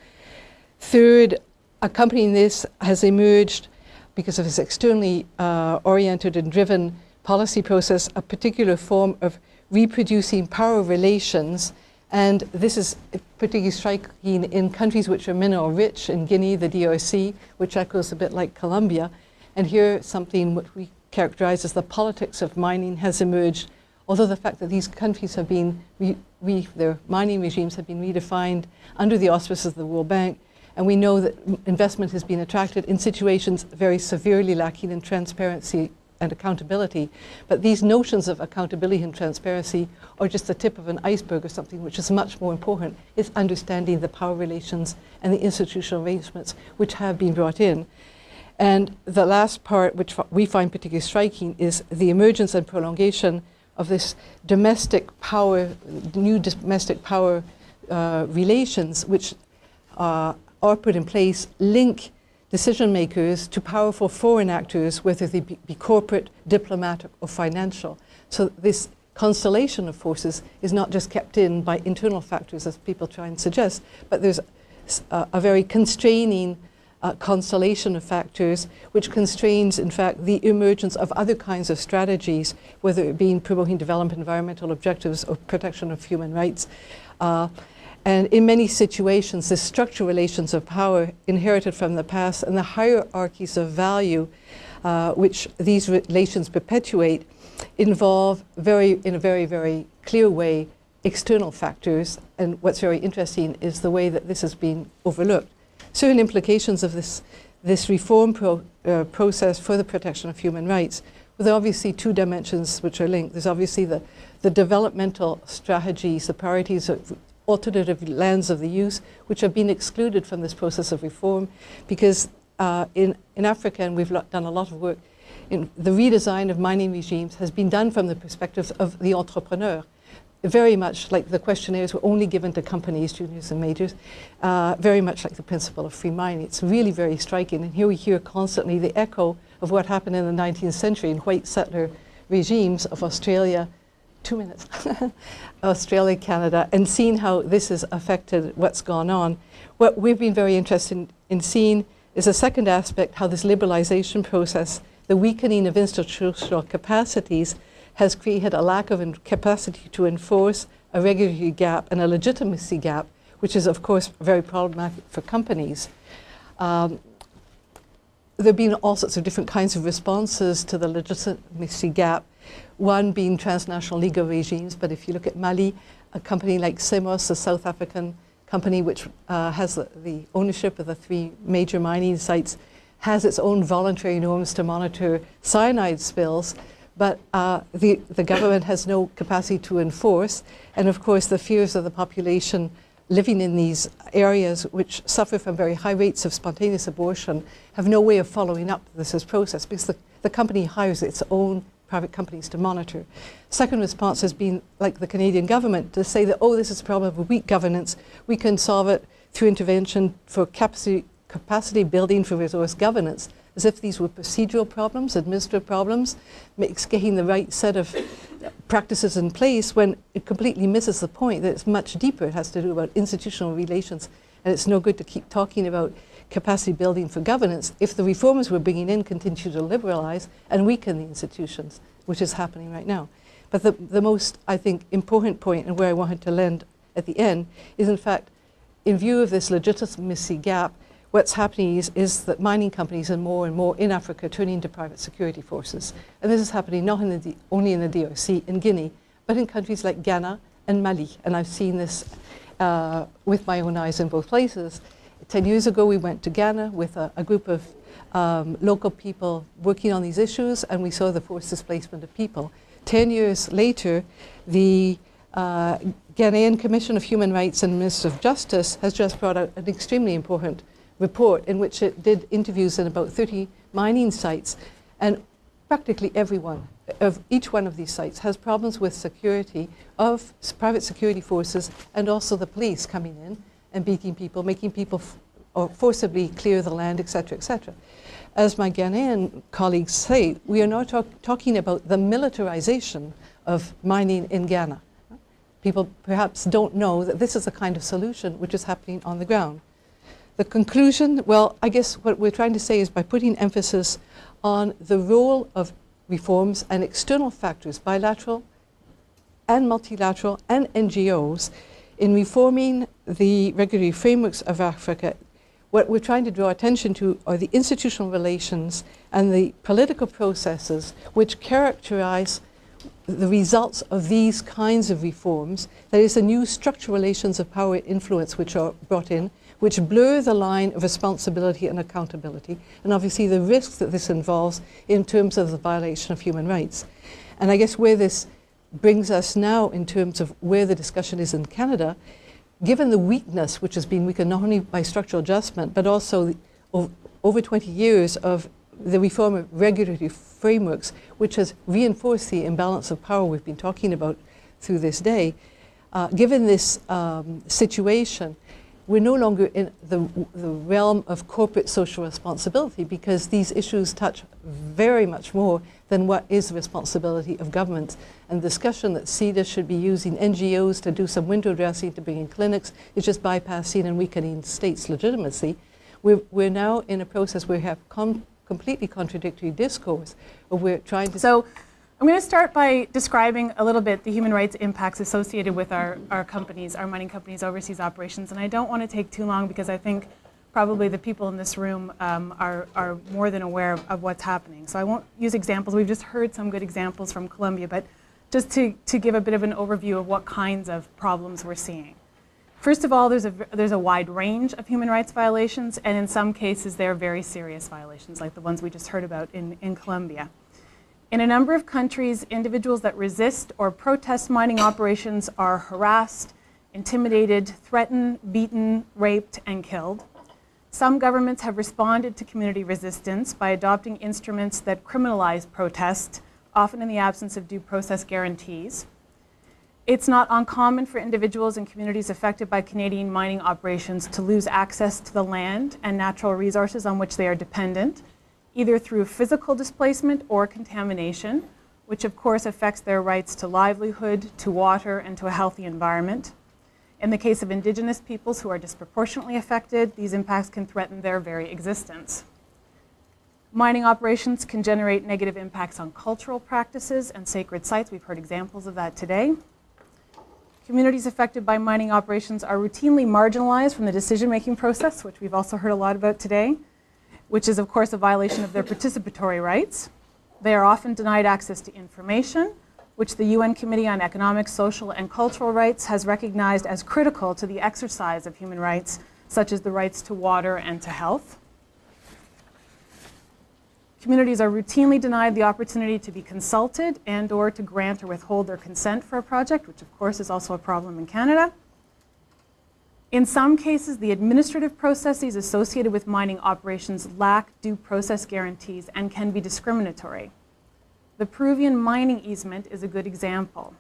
Third, accompanying this has emerged, because of its externally oriented and driven policy process, a particular form of reproducing power relations. And this is particularly striking in countries which are mineral rich, in Guinea, the DRC, which echoes a bit like Colombia. And here something what we characterize as the politics of mining has emerged, although the fact that these countries have been, their mining regimes have been redefined under the auspices of the World Bank, and we know that investment has been attracted in situations very severely lacking in transparency and accountability. But these notions of accountability and transparency are just the tip of an iceberg, or something which is much more important, is understanding the power relations and the institutional arrangements which have been brought in. And the last part, which we find particularly striking, is the emergence and prolongation of this domestic power, new domestic power relations, which are put in place, link decision makers to powerful foreign actors, whether they be corporate, diplomatic, or financial. So this constellation of forces is not just kept in by internal factors, as people try and suggest, but there's a very constraining constellation of factors which constrains, in fact, the emergence of other kinds of strategies, whether it be in promoting development, environmental objectives, or protection of human rights. And in many situations, the structural relations of power inherited from the past and the hierarchies of value which these relations perpetuate involve in a very, very clear way external factors. And what's very interesting is the way that this has been overlooked. Certain implications of this reform process for the protection of human rights. Well, there are obviously 2 dimensions which are linked. There's obviously the developmental strategies, the priorities of alternative lands of the use, which have been excluded from this process of reform, because in Africa, and we've done a lot of work, in the redesign of mining regimes has been done from the perspective of the entrepreneur. Very much like the questionnaires were only given to companies, juniors and majors, very much like the principle of free mining. It's really very striking. And here we hear constantly the echo of what happened in the 19th century in white settler regimes of Australia, 2 minutes, Australia, Canada, and seeing how this has affected what's gone on. What we've been very interested in seeing is a second aspect, how this liberalization process, the weakening of institutional capacities, has created a lack of capacity to enforce a regulatory gap and a legitimacy gap, which is, of course, very problematic for companies. There have been all sorts of different kinds of responses to the legitimacy gap. one being transnational legal regimes. But if you look at Mali, a company like Semos, a South African company which has the ownership of the 3 major mining sites, has its own voluntary norms to monitor cyanide spills, but the government has no capacity to enforce. And of course, the fears of the population living in these areas which suffer from very high rates of spontaneous abortion have no way of following up this process, because the company hires its own private companies to monitor. Second response has been, like the Canadian government, to say that, oh, this is a problem of weak governance, we can solve it through intervention for capacity building for resource governance, as if these were procedural problems, administrative problems, getting the right set of practices in place, when it completely misses the point that it's much deeper. It has to do about institutional relations, and it's no good to keep talking about capacity building for governance if the reformers we're bringing in continue to liberalize and weaken the institutions, which is happening right now. But the most, I think, important point, and where I wanted to land at the end, is in fact, in view of this legitimacy gap, what's happening is that mining companies and more in Africa turning to private security forces. And this is happening not only in the DRC, in Guinea, but in countries like Ghana and Mali. And I've seen this with my own eyes in both places. 10 years ago, we went to Ghana with a group of local people working on these issues, and we saw the forced displacement of people. 10 years later, the Ghanaian Commission of Human Rights and Minister of Justice has just brought out an extremely important report in which it did interviews in about 30 mining sites, and practically everyone of each one of these sites has problems with security of private security forces and also the police coming in and beating people, making people or forcibly clear the land, etc., etc. As my Ghanaian colleagues say, we are now talking about the militarization of mining in Ghana. People perhaps don't know that this is a kind of solution which is happening on the ground. The conclusion, well, I guess what we're trying to say is by putting emphasis on the role of reforms and external factors, bilateral and multilateral and NGOs, in reforming the regulatory frameworks of Africa, what we're trying to draw attention to are the institutional relations and the political processes which characterize the results of these kinds of reforms. That is, the new structural relations of power and influence which are brought in, which blur the line of responsibility and accountability, and obviously the risks that this involves in terms of the violation of human rights. And I guess where this brings us now in terms of where the discussion is in Canada, given the weakness which has been weakened not only by structural adjustment, but also over 20 years of the reform of regulatory frameworks, which has reinforced the imbalance of power we've been talking about through this day, given this situation, we're no longer in the realm of corporate social responsibility, because these issues touch very much more than what is the responsibility of governments. And the discussion that CEDA should be using NGOs to do some window dressing to bring in clinics is just bypassing and weakening states' legitimacy. We're now in a process where we have completely contradictory discourse, or we're trying to... So I'm going to start by describing a little bit the human rights impacts associated with our companies, our mining companies' overseas operations. And I don't want to take too long, because I think probably the people in this room are more than aware of what's happening. So I won't use examples. We've just heard some good examples from Colombia, but just to give a bit of an overview of what kinds of problems we're seeing. First of all, there's a wide range of human rights violations, and in some cases they're very serious violations, like the ones we just heard about in Colombia. In a number of countries, individuals that resist or protest mining operations are harassed, intimidated, threatened, beaten, raped, and killed. Some governments have responded to community resistance by adopting instruments that criminalize protest, often in the absence of due process guarantees. It's not uncommon for individuals and communities affected by Canadian mining operations to lose access to the land and natural resources on which they are dependent, either through physical displacement or contamination, which of course affects their rights to livelihood, to water, and to a healthy environment. In the case of Indigenous peoples who are disproportionately affected, these impacts can threaten their very existence. Mining operations can generate negative impacts on cultural practices and sacred sites. We've heard examples of that today. Communities affected by mining operations are routinely marginalized from the decision-making process, which we've also heard a lot about today, which is of course a violation of their participatory rights. They are often denied access to information, which the UN Committee on Economic, Social, and Cultural Rights has recognized as critical to the exercise of human rights, such as the rights to water and to health. Communities are routinely denied the opportunity to be consulted and/or to grant or withhold their consent for a project, which of course is also a problem in Canada. In some cases, the administrative processes associated with mining operations lack due process guarantees and can be discriminatory. The Peruvian mining easement is a good example.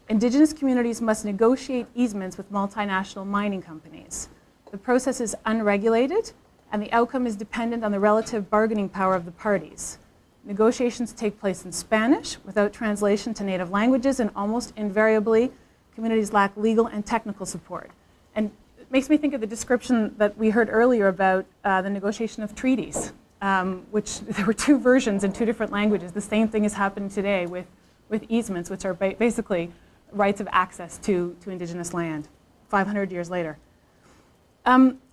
Indigenous communities must negotiate easements with multinational mining companies. The process is unregulated, and the outcome is dependent on the relative bargaining power of the parties. Negotiations take place in Spanish without translation to native languages, and almost invariably, communities lack legal and technical support. And it makes me think of the description that we heard earlier about the negotiation of treaties, which there were two versions in two different languages. The same thing is happening today with easements, which are basically rights of access to indigenous land 500 years later.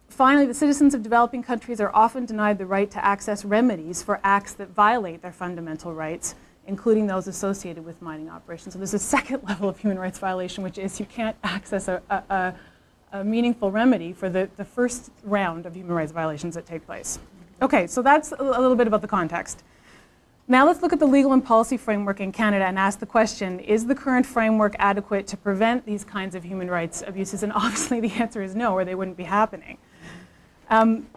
Finally, the citizens of developing countries are often denied the right to access remedies for acts that violate their fundamental rights, including those associated with mining operations. So there's a second level of human rights violation, which is you can't access a meaningful remedy for the first round of human rights violations that take place. Okay, so that's a little bit about the context. Now let's look at the legal and policy framework in Canada and ask the question, is the current framework adequate to prevent these kinds of human rights abuses? And obviously the answer is no, or they wouldn't be happening.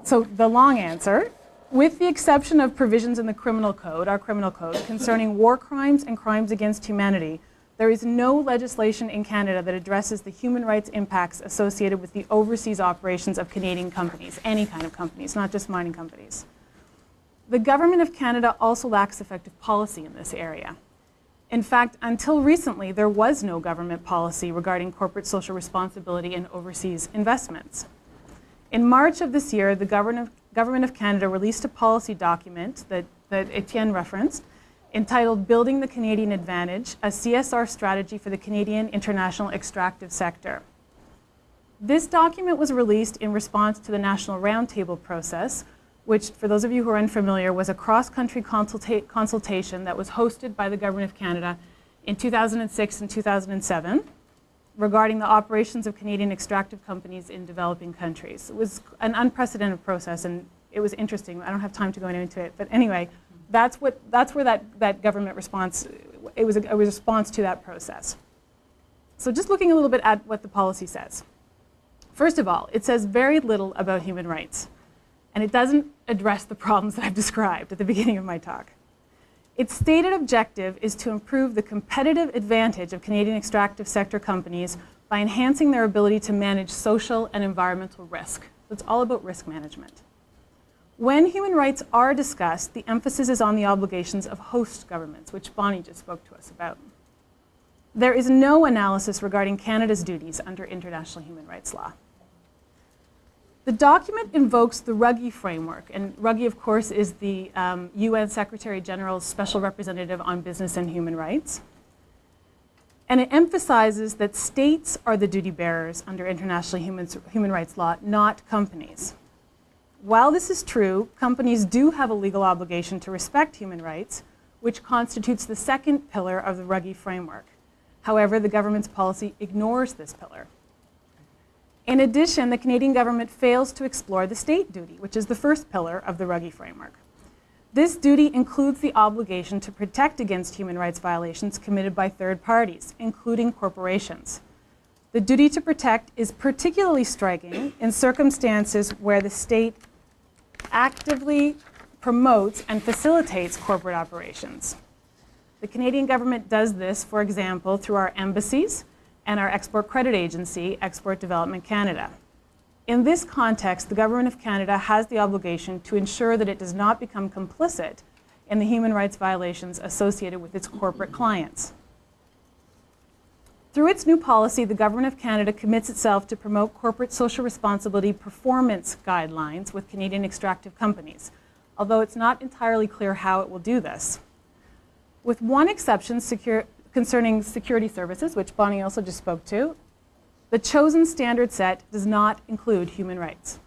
So the long answer, with the exception of provisions in the criminal code, our criminal code, concerning war crimes and crimes against humanity, there is no legislation in Canada that addresses the human rights impacts associated with the overseas operations of Canadian companies, any kind of companies, not just mining companies. The government of Canada also lacks effective policy in this area. In fact, until recently, there was no government policy regarding corporate social responsibility in overseas investments. In March of this year, the government of Canada released a policy document that Etienne referenced, entitled Building the Canadian Advantage, a CSR strategy for the Canadian international extractive sector. This document was released in response to the National Roundtable process, which, for those of you who are unfamiliar, was a cross-country consultation that was hosted by the Government of Canada in 2006 and 2007 regarding the operations of Canadian extractive companies in developing countries. It was an unprecedented process, and it was interesting. I don't have time to go into it, but anyway, that's where that government response, it was a response to that process. So just looking a little bit at what the policy says. First of all, it says very little about human rights, and it doesn't address the problems that I've described at the beginning of my talk. Its stated objective is to improve the competitive advantage of Canadian extractive sector companies by enhancing their ability to manage social and environmental risk. So it's all about risk management. When human rights are discussed, the emphasis is on the obligations of host governments, which Bonnie just spoke to us about. There is no analysis regarding Canada's duties under international human rights law. The document invokes the Ruggie framework, and Ruggie, of course, is the UN Secretary General's Special Representative on Business and Human Rights. And it emphasizes that states are the duty bearers under international human rights law, not companies. While this is true, companies do have a legal obligation to respect human rights, which constitutes the second pillar of the Ruggie framework. However, the government's policy ignores this pillar. In addition, the Canadian government fails to explore the state duty, which is the first pillar of the Ruggie framework. This duty includes the obligation to protect against human rights violations committed by third parties, including corporations. The duty to protect is particularly striking in circumstances where the state actively promotes and facilitates corporate operations. The Canadian government does this, for example, through our embassies and our export credit agency, Export Development Canada. In this context, the Government of Canada has the obligation to ensure that it does not become complicit in the human rights violations associated with its corporate clients. Through its new policy, the Government of Canada commits itself to promote corporate social responsibility performance guidelines with Canadian extractive companies, although it's not entirely clear how it will do this. With one exception, concerning security services, which Bonnie also just spoke to, the chosen standard set does not include human rights.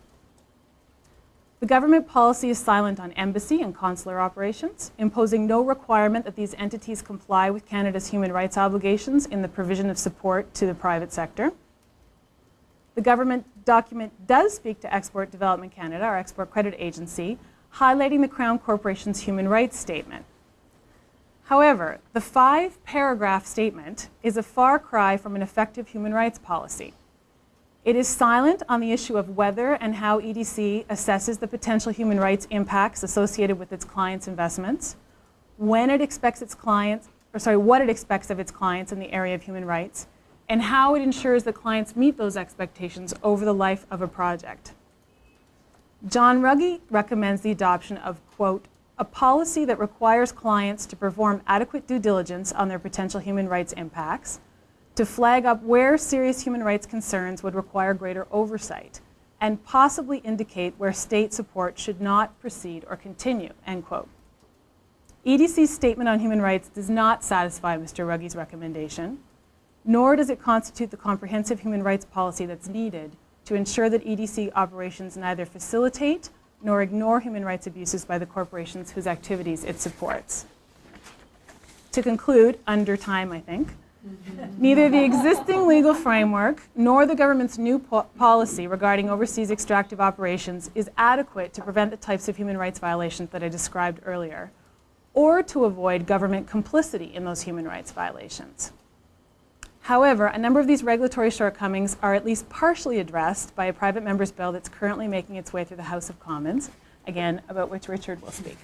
The government policy is silent on embassy and consular operations, imposing no requirement that these entities comply with Canada's human rights obligations in the provision of support to the private sector. The government document does speak to Export Development Canada, our export credit agency, highlighting the Crown Corporation's human rights statement. However, the 5-paragraph statement is a far cry from an effective human rights policy. It is silent on the issue of whether and how EDC assesses the potential human rights impacts associated with its clients' investments, when it expects its clients, what it expects of its clients in the area of human rights, and how it ensures that clients meet those expectations over the life of a project. John Ruggie recommends the adoption of, quote, a policy that requires clients to perform adequate due diligence on their potential human rights impacts, to flag up where serious human rights concerns would require greater oversight, and possibly indicate where state support should not proceed or continue, end quote. EDC's statement on human rights does not satisfy Mr. Ruggie's recommendation, nor does it constitute the comprehensive human rights policy that's needed to ensure that EDC operations neither facilitate nor ignore human rights abuses by the corporations whose activities it supports. To conclude, under time, I think, neither the existing legal framework nor the government's new policy regarding overseas extractive operations is adequate to prevent the types of human rights violations that I described earlier, or to avoid government complicity in those human rights violations. However, a number of these regulatory shortcomings are at least partially addressed by a private member's bill that's currently making its way through the House of Commons, again, about which Richard will speak.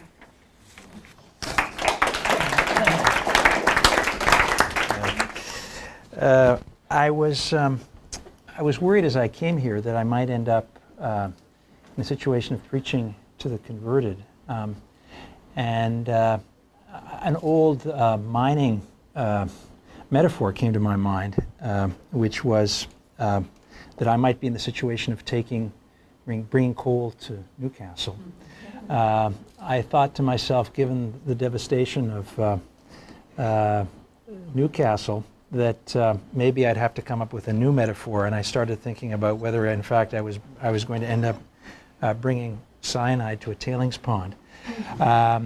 I was worried as I came here that I might end up in a situation of preaching to the converted. An old mining metaphor came to my mind, which was that I might be in the situation of bringing coal to Newcastle. I thought to myself, given the devastation of Newcastle, that maybe I'd have to come up with a new metaphor, and I started thinking about whether, in fact, I was going to end up bringing cyanide to a tailings pond. I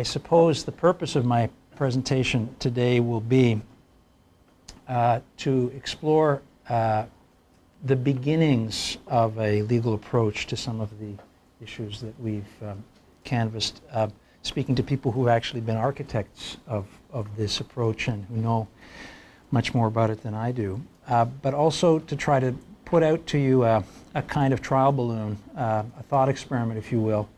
suppose the purpose of my presentation today will be to explore the beginnings of a legal approach to some of the issues that we've canvassed, speaking to people who have actually been architects of this approach and who know much more about it than I do, but also to try to put out to you a kind of trial balloon, a thought experiment, if you will,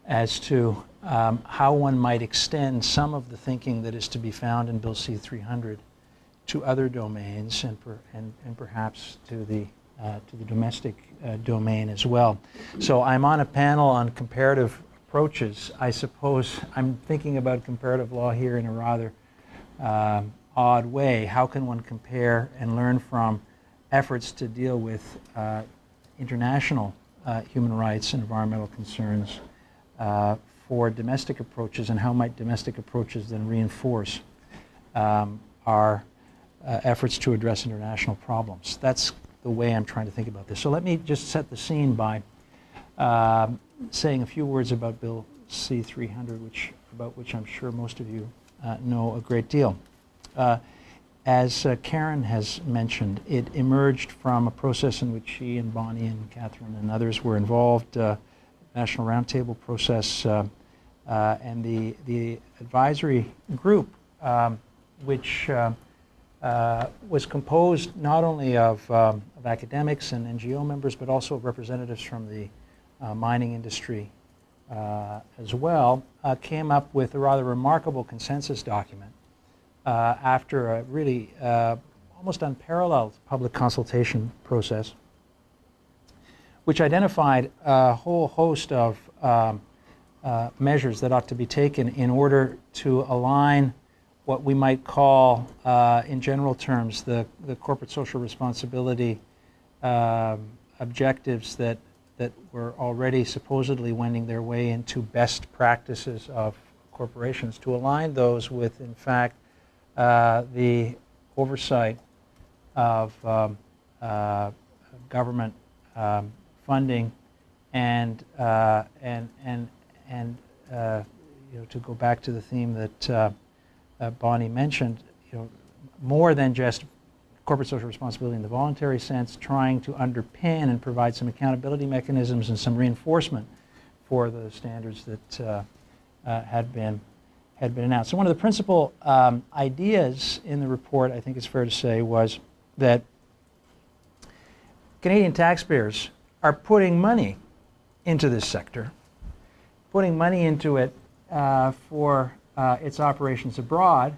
as to how one might extend some of the thinking that is to be found in Bill C-300 to other domains and perhaps to the domestic domain as well. So I'm on a panel on comparative approaches. I suppose I'm thinking about comparative law here in a rather odd way. How can one compare and learn from efforts to deal with international human rights and environmental concerns for domestic approaches, and how might domestic approaches then reinforce our efforts to address international problems? That's the way I'm trying to think about this. So let me just set the scene by saying a few words about Bill C-300, about which I'm sure most of you know a great deal. As Karen has mentioned, it emerged from a process in which she and Bonnie and Catherine and others were involved, National Roundtable process, and the advisory group, which was composed not only of academics and NGO members, but also of representatives from the mining industry as well, came up with a rather remarkable consensus document after a really almost unparalleled public consultation process, which identified a whole host of measures that ought to be taken in order to align what we might call, in general terms, the corporate social responsibility objectives that were already supposedly wending their way into best practices of corporations, to align those with, in fact, the oversight of government funding and to go back to the theme that Bonnie mentioned, more than just corporate social responsibility in the voluntary sense, trying to underpin and provide some accountability mechanisms and some reinforcement for the standards that had been announced. So one of the principal ideas in the report, I think it's fair to say, was that Canadian taxpayers are putting money into this sector, putting money into it for its operations abroad,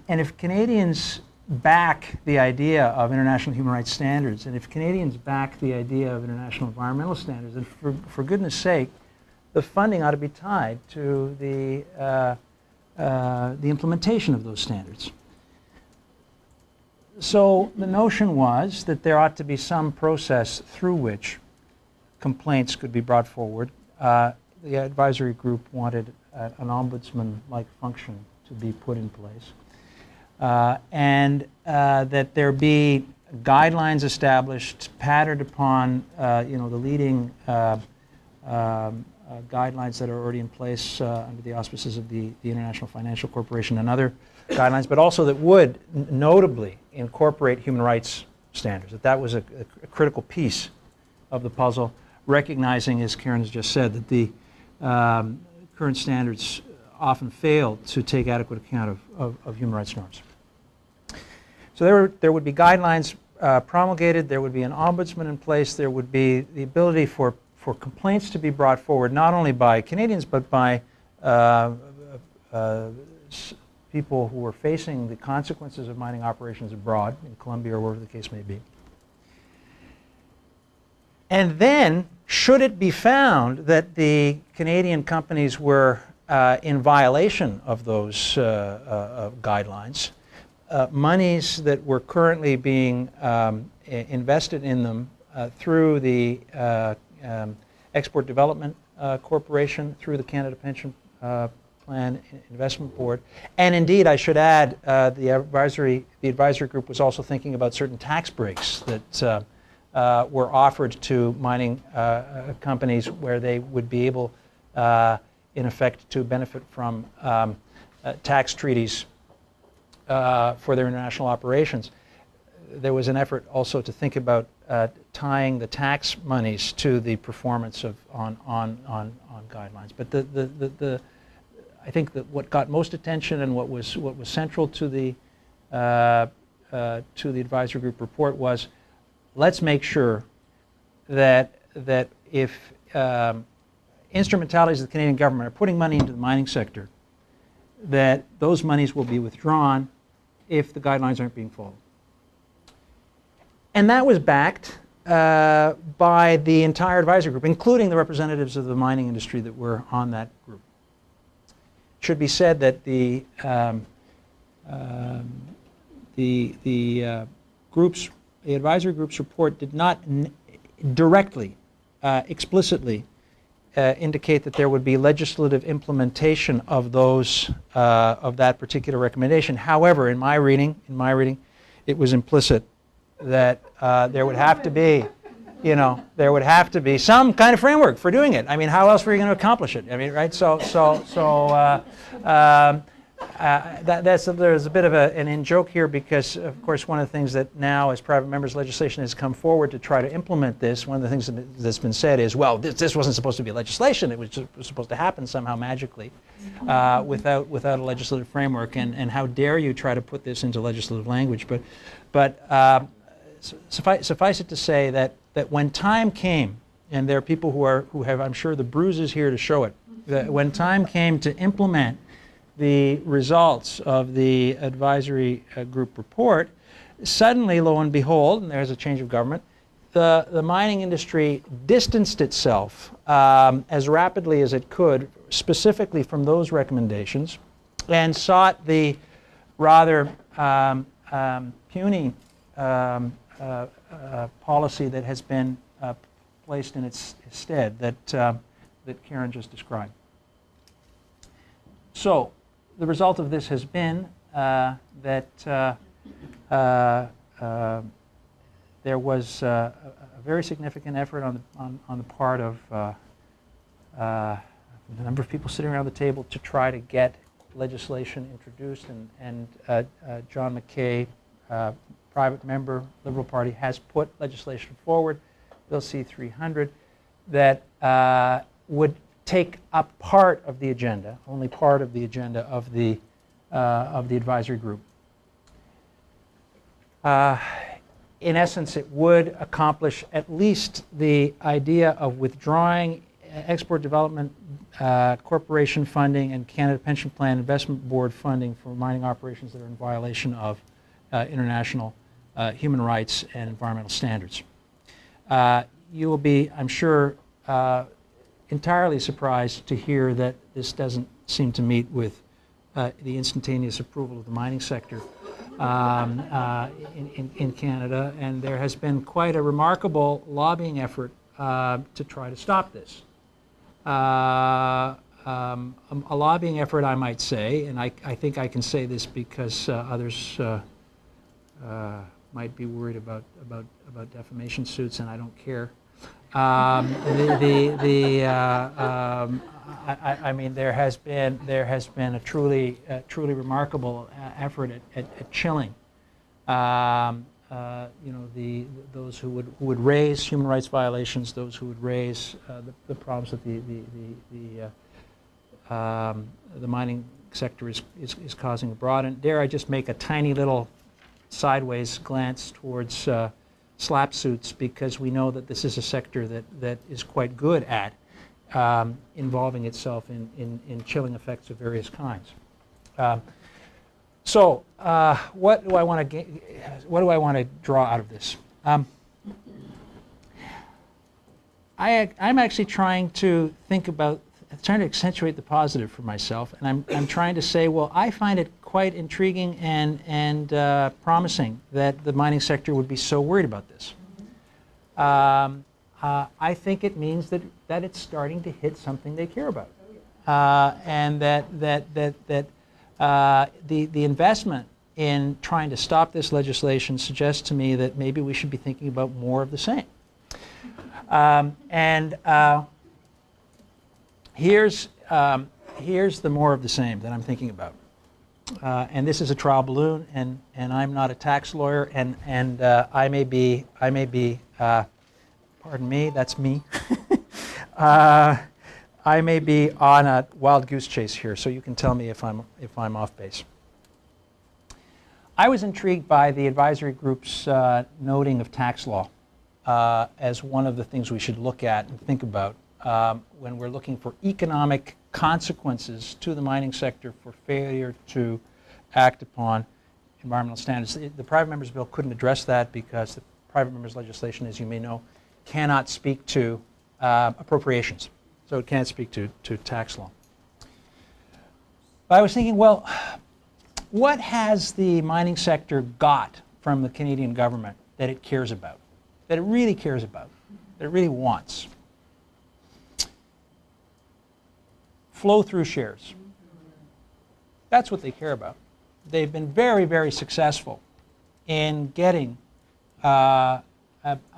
and if Canadians back the idea of international human rights standards, and if Canadians back the idea of international environmental standards, then for goodness sake, the funding ought to be tied to the implementation of those standards. So the notion was that there ought to be some process through which complaints could be brought forward. The advisory group wanted an ombudsman-like function to be put in place. And that there be guidelines established, patterned upon the leading guidelines that are already in place under the auspices of the International Financial Corporation and other guidelines, but also that would notably incorporate human rights standards. That was a critical piece of the puzzle, recognizing, as Karen has just said, that the current standards often fail to take adequate account of human rights norms. So there would be guidelines promulgated, there would be an ombudsman in place, there would be the ability for complaints to be brought forward not only by Canadians but by people who were facing the consequences of mining operations abroad, in Colombia or wherever the case may be. And then, should it be found that the Canadian companies were in violation of those guidelines, monies that were currently being invested in them through the Export Development Corporation, through the Canada Pension Plan Investment Board, and indeed, I should add, the advisory group was also thinking about certain tax breaks that were offered to mining companies where they would be able, in effect, to benefit from tax treaties for their international operations. There was an effort also to think about tying the tax monies to the performance of on guidelines. But I think that what got most attention and what was central to the advisory group report was, let's make sure that if instrumentalities of the Canadian government are putting money into the mining sector, that those monies will be withdrawn if the guidelines aren't being followed. And that was backed by the entire advisory group, including the representatives of the mining industry that were on that group. It should be said that the advisory group's report did not directly, explicitly indicate that there would be legislative implementation of those of that particular recommendation. However, in my reading, it was implicit that there would have to be, there would have to be some kind of framework for doing it. I mean, how else were you going to accomplish it? I mean, right? There's a bit of an in-joke here because, of course, one of the things that now, as private members' legislation has come forward to try to implement this, one of the things that's been said is, well, this wasn't supposed to be legislation. It was supposed to happen somehow magically without a legislative framework. And how dare you try to put this into legislative language? But suffice it to say that when time came, and there are people who have, I'm sure, the bruises here to show it, that when time came to implement the results of the advisory group report, suddenly, lo and behold, and there's a change of government, the mining industry distanced itself as rapidly as it could, specifically from those recommendations, and sought the rather puny policy that has been placed in its stead that Karen just described. So, the result of this has been that there was a very significant effort on the part of a number of people sitting around the table to try to get legislation introduced, and John McKay, private member, Liberal Party, has put legislation forward, Bill C-300, that would take up part of the agenda, only part of the agenda of the advisory group. In essence, it would accomplish at least the idea of withdrawing Export Development Corporation funding and Canada Pension Plan Investment Board funding for mining operations that are in violation of international human rights and environmental standards. You will be, I'm sure, entirely surprised to hear that this doesn't seem to meet with the instantaneous approval of the mining sector in Canada, and there has been quite a remarkable lobbying effort to try to stop this. A lobbying effort, I might say, and I think I can say this because others might be worried about defamation suits, and I don't care. I mean, there has been a truly remarkable effort at chilling. You know, those who would raise human rights violations, those who would raise the problems that the mining sector is causing abroad. And dare I just make a tiny little sideways glance towards SLAP suits, because we know that this is a sector that is quite good at involving itself in chilling effects of various kinds. So, what do I want to draw out of this? I'm actually trying to accentuate the positive for myself, and I'm trying to say, well, I find it quite intriguing and promising that the mining sector would be so worried about this. I think it means that it's starting to hit something they care about, and that the investment in trying to stop this legislation suggests to me that maybe we should be thinking about more of the same. Here's the more of the same that I'm thinking about. And this is a trial balloon, and I'm not a tax lawyer, and I may be pardon me, that's me. I may be on a wild goose chase here, so you can tell me if I'm off base. I was intrigued by the advisory group's noting of tax law as one of the things we should look at and think about when we're looking for economic consequences to the mining sector for failure to act upon environmental standards. The private members bill couldn't address that because the private members legislation, as you may know, cannot speak to appropriations. So it can't speak to tax law. But I was thinking, well, what has the mining sector got from the Canadian government that it cares about, that it really cares about, that it really wants? Flow-through shares. That's what they care about. They've been very, very successful in getting a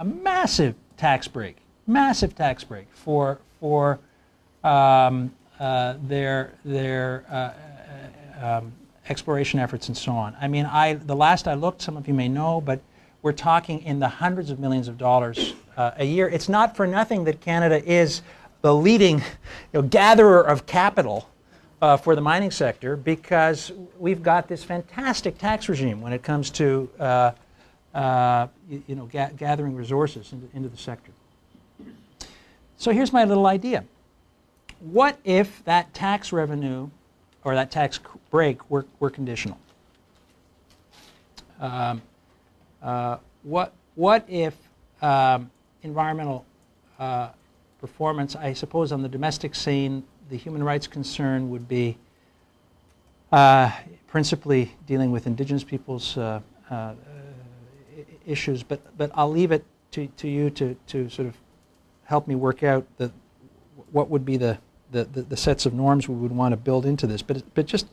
massive tax break for their exploration efforts and so on. I mean, the last I looked, some of you may know, but we're talking in the hundreds of millions of dollars a year. It's not for nothing that Canada is the leading gatherer of capital for the mining sector, because we've got this fantastic tax regime when it comes to gathering resources into the sector. So here's my little idea. What if that tax revenue or that tax break were conditional? What if environmental performance, I suppose on the domestic scene, the human rights concern would be principally dealing with Indigenous peoples' issues, but I'll leave it to you to sort of help me work out what would be the sets of norms we would want to build into this. But just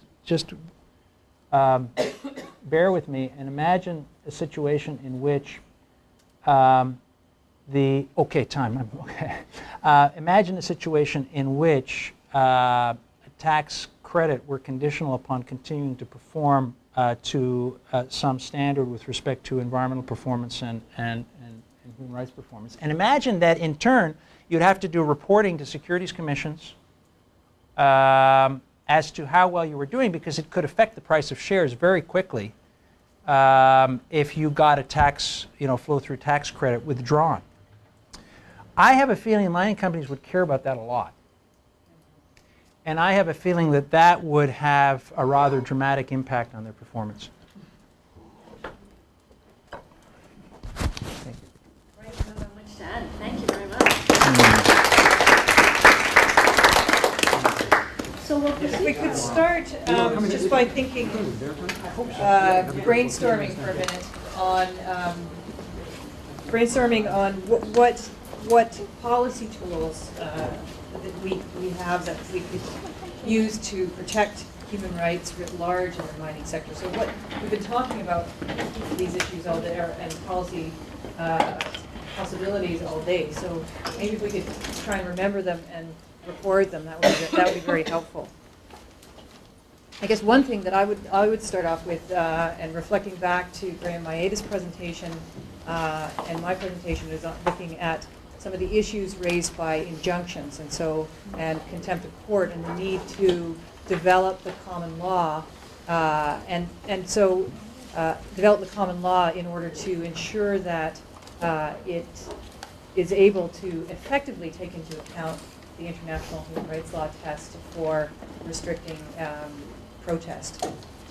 bear with me and imagine a situation in which Imagine a situation in which a tax credit were conditional upon continuing to perform to some standard with respect to environmental performance and human rights performance. And imagine that in turn you'd have to do reporting to securities commissions as to how well you were doing, because it could affect the price of shares very quickly if you got a tax, flow-through tax credit withdrawn. I have a feeling mining companies would care about that a lot. And I have a feeling that that would have a rather dramatic impact on their performance. Thank you. Great, not much to add. Thank you very much. So we'll If we could start just by thinking, brainstorming for a minute on what policy tools that we have that we could use to protect human rights writ large in the mining sector. So what we've been talking about these issues all day, and policy possibilities all day. So maybe if we could try and remember them and record them, that would be very helpful. I guess one thing that I would start off with, and reflecting back to Graham Maeda's presentation and my presentation, is looking at some of the issues raised by injunctions and contempt of court, and the need to develop the common law, develop the common law in order to ensure that it is able to effectively take into account the international human rights law test for restricting protest,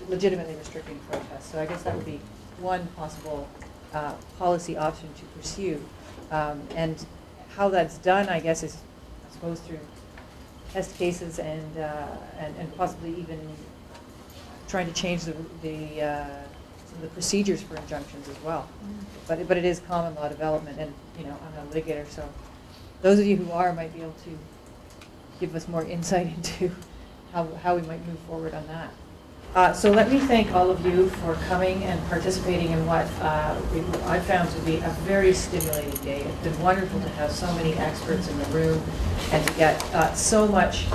legitimately restricting protest. So I guess that would be one possible policy option to pursue. And how that's done, I guess, is, I suppose, through test cases and possibly even trying to change some of the procedures for injunctions as well. But it is common law development, and I'm a litigator, so those of you who are might be able to give us more insight into how we might move forward on that. So let me thank all of you for coming and participating in what I found to be a very stimulating day. It's been wonderful to have so many experts in the room and to get so much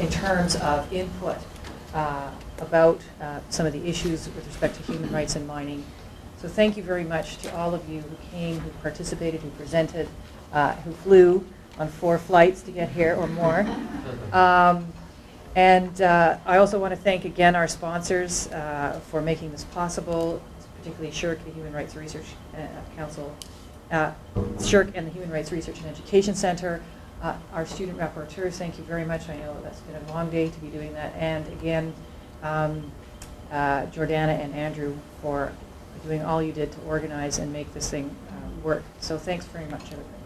in terms of input about some of the issues with respect to human rights in mining. So thank you very much to all of you who came, who participated, who presented, who flew on 4 flights to get here or more. And I also want to thank again our sponsors for making this possible, particularly SSHRC, the Human Rights Research Council, SSHRC and the Human Rights Research and Education Center, our student rapporteurs, thank you very much. I know that's been a long day to be doing that. And again, Jordana and Andrew for doing all you did to organize and make this thing work. So thanks very much, everybody.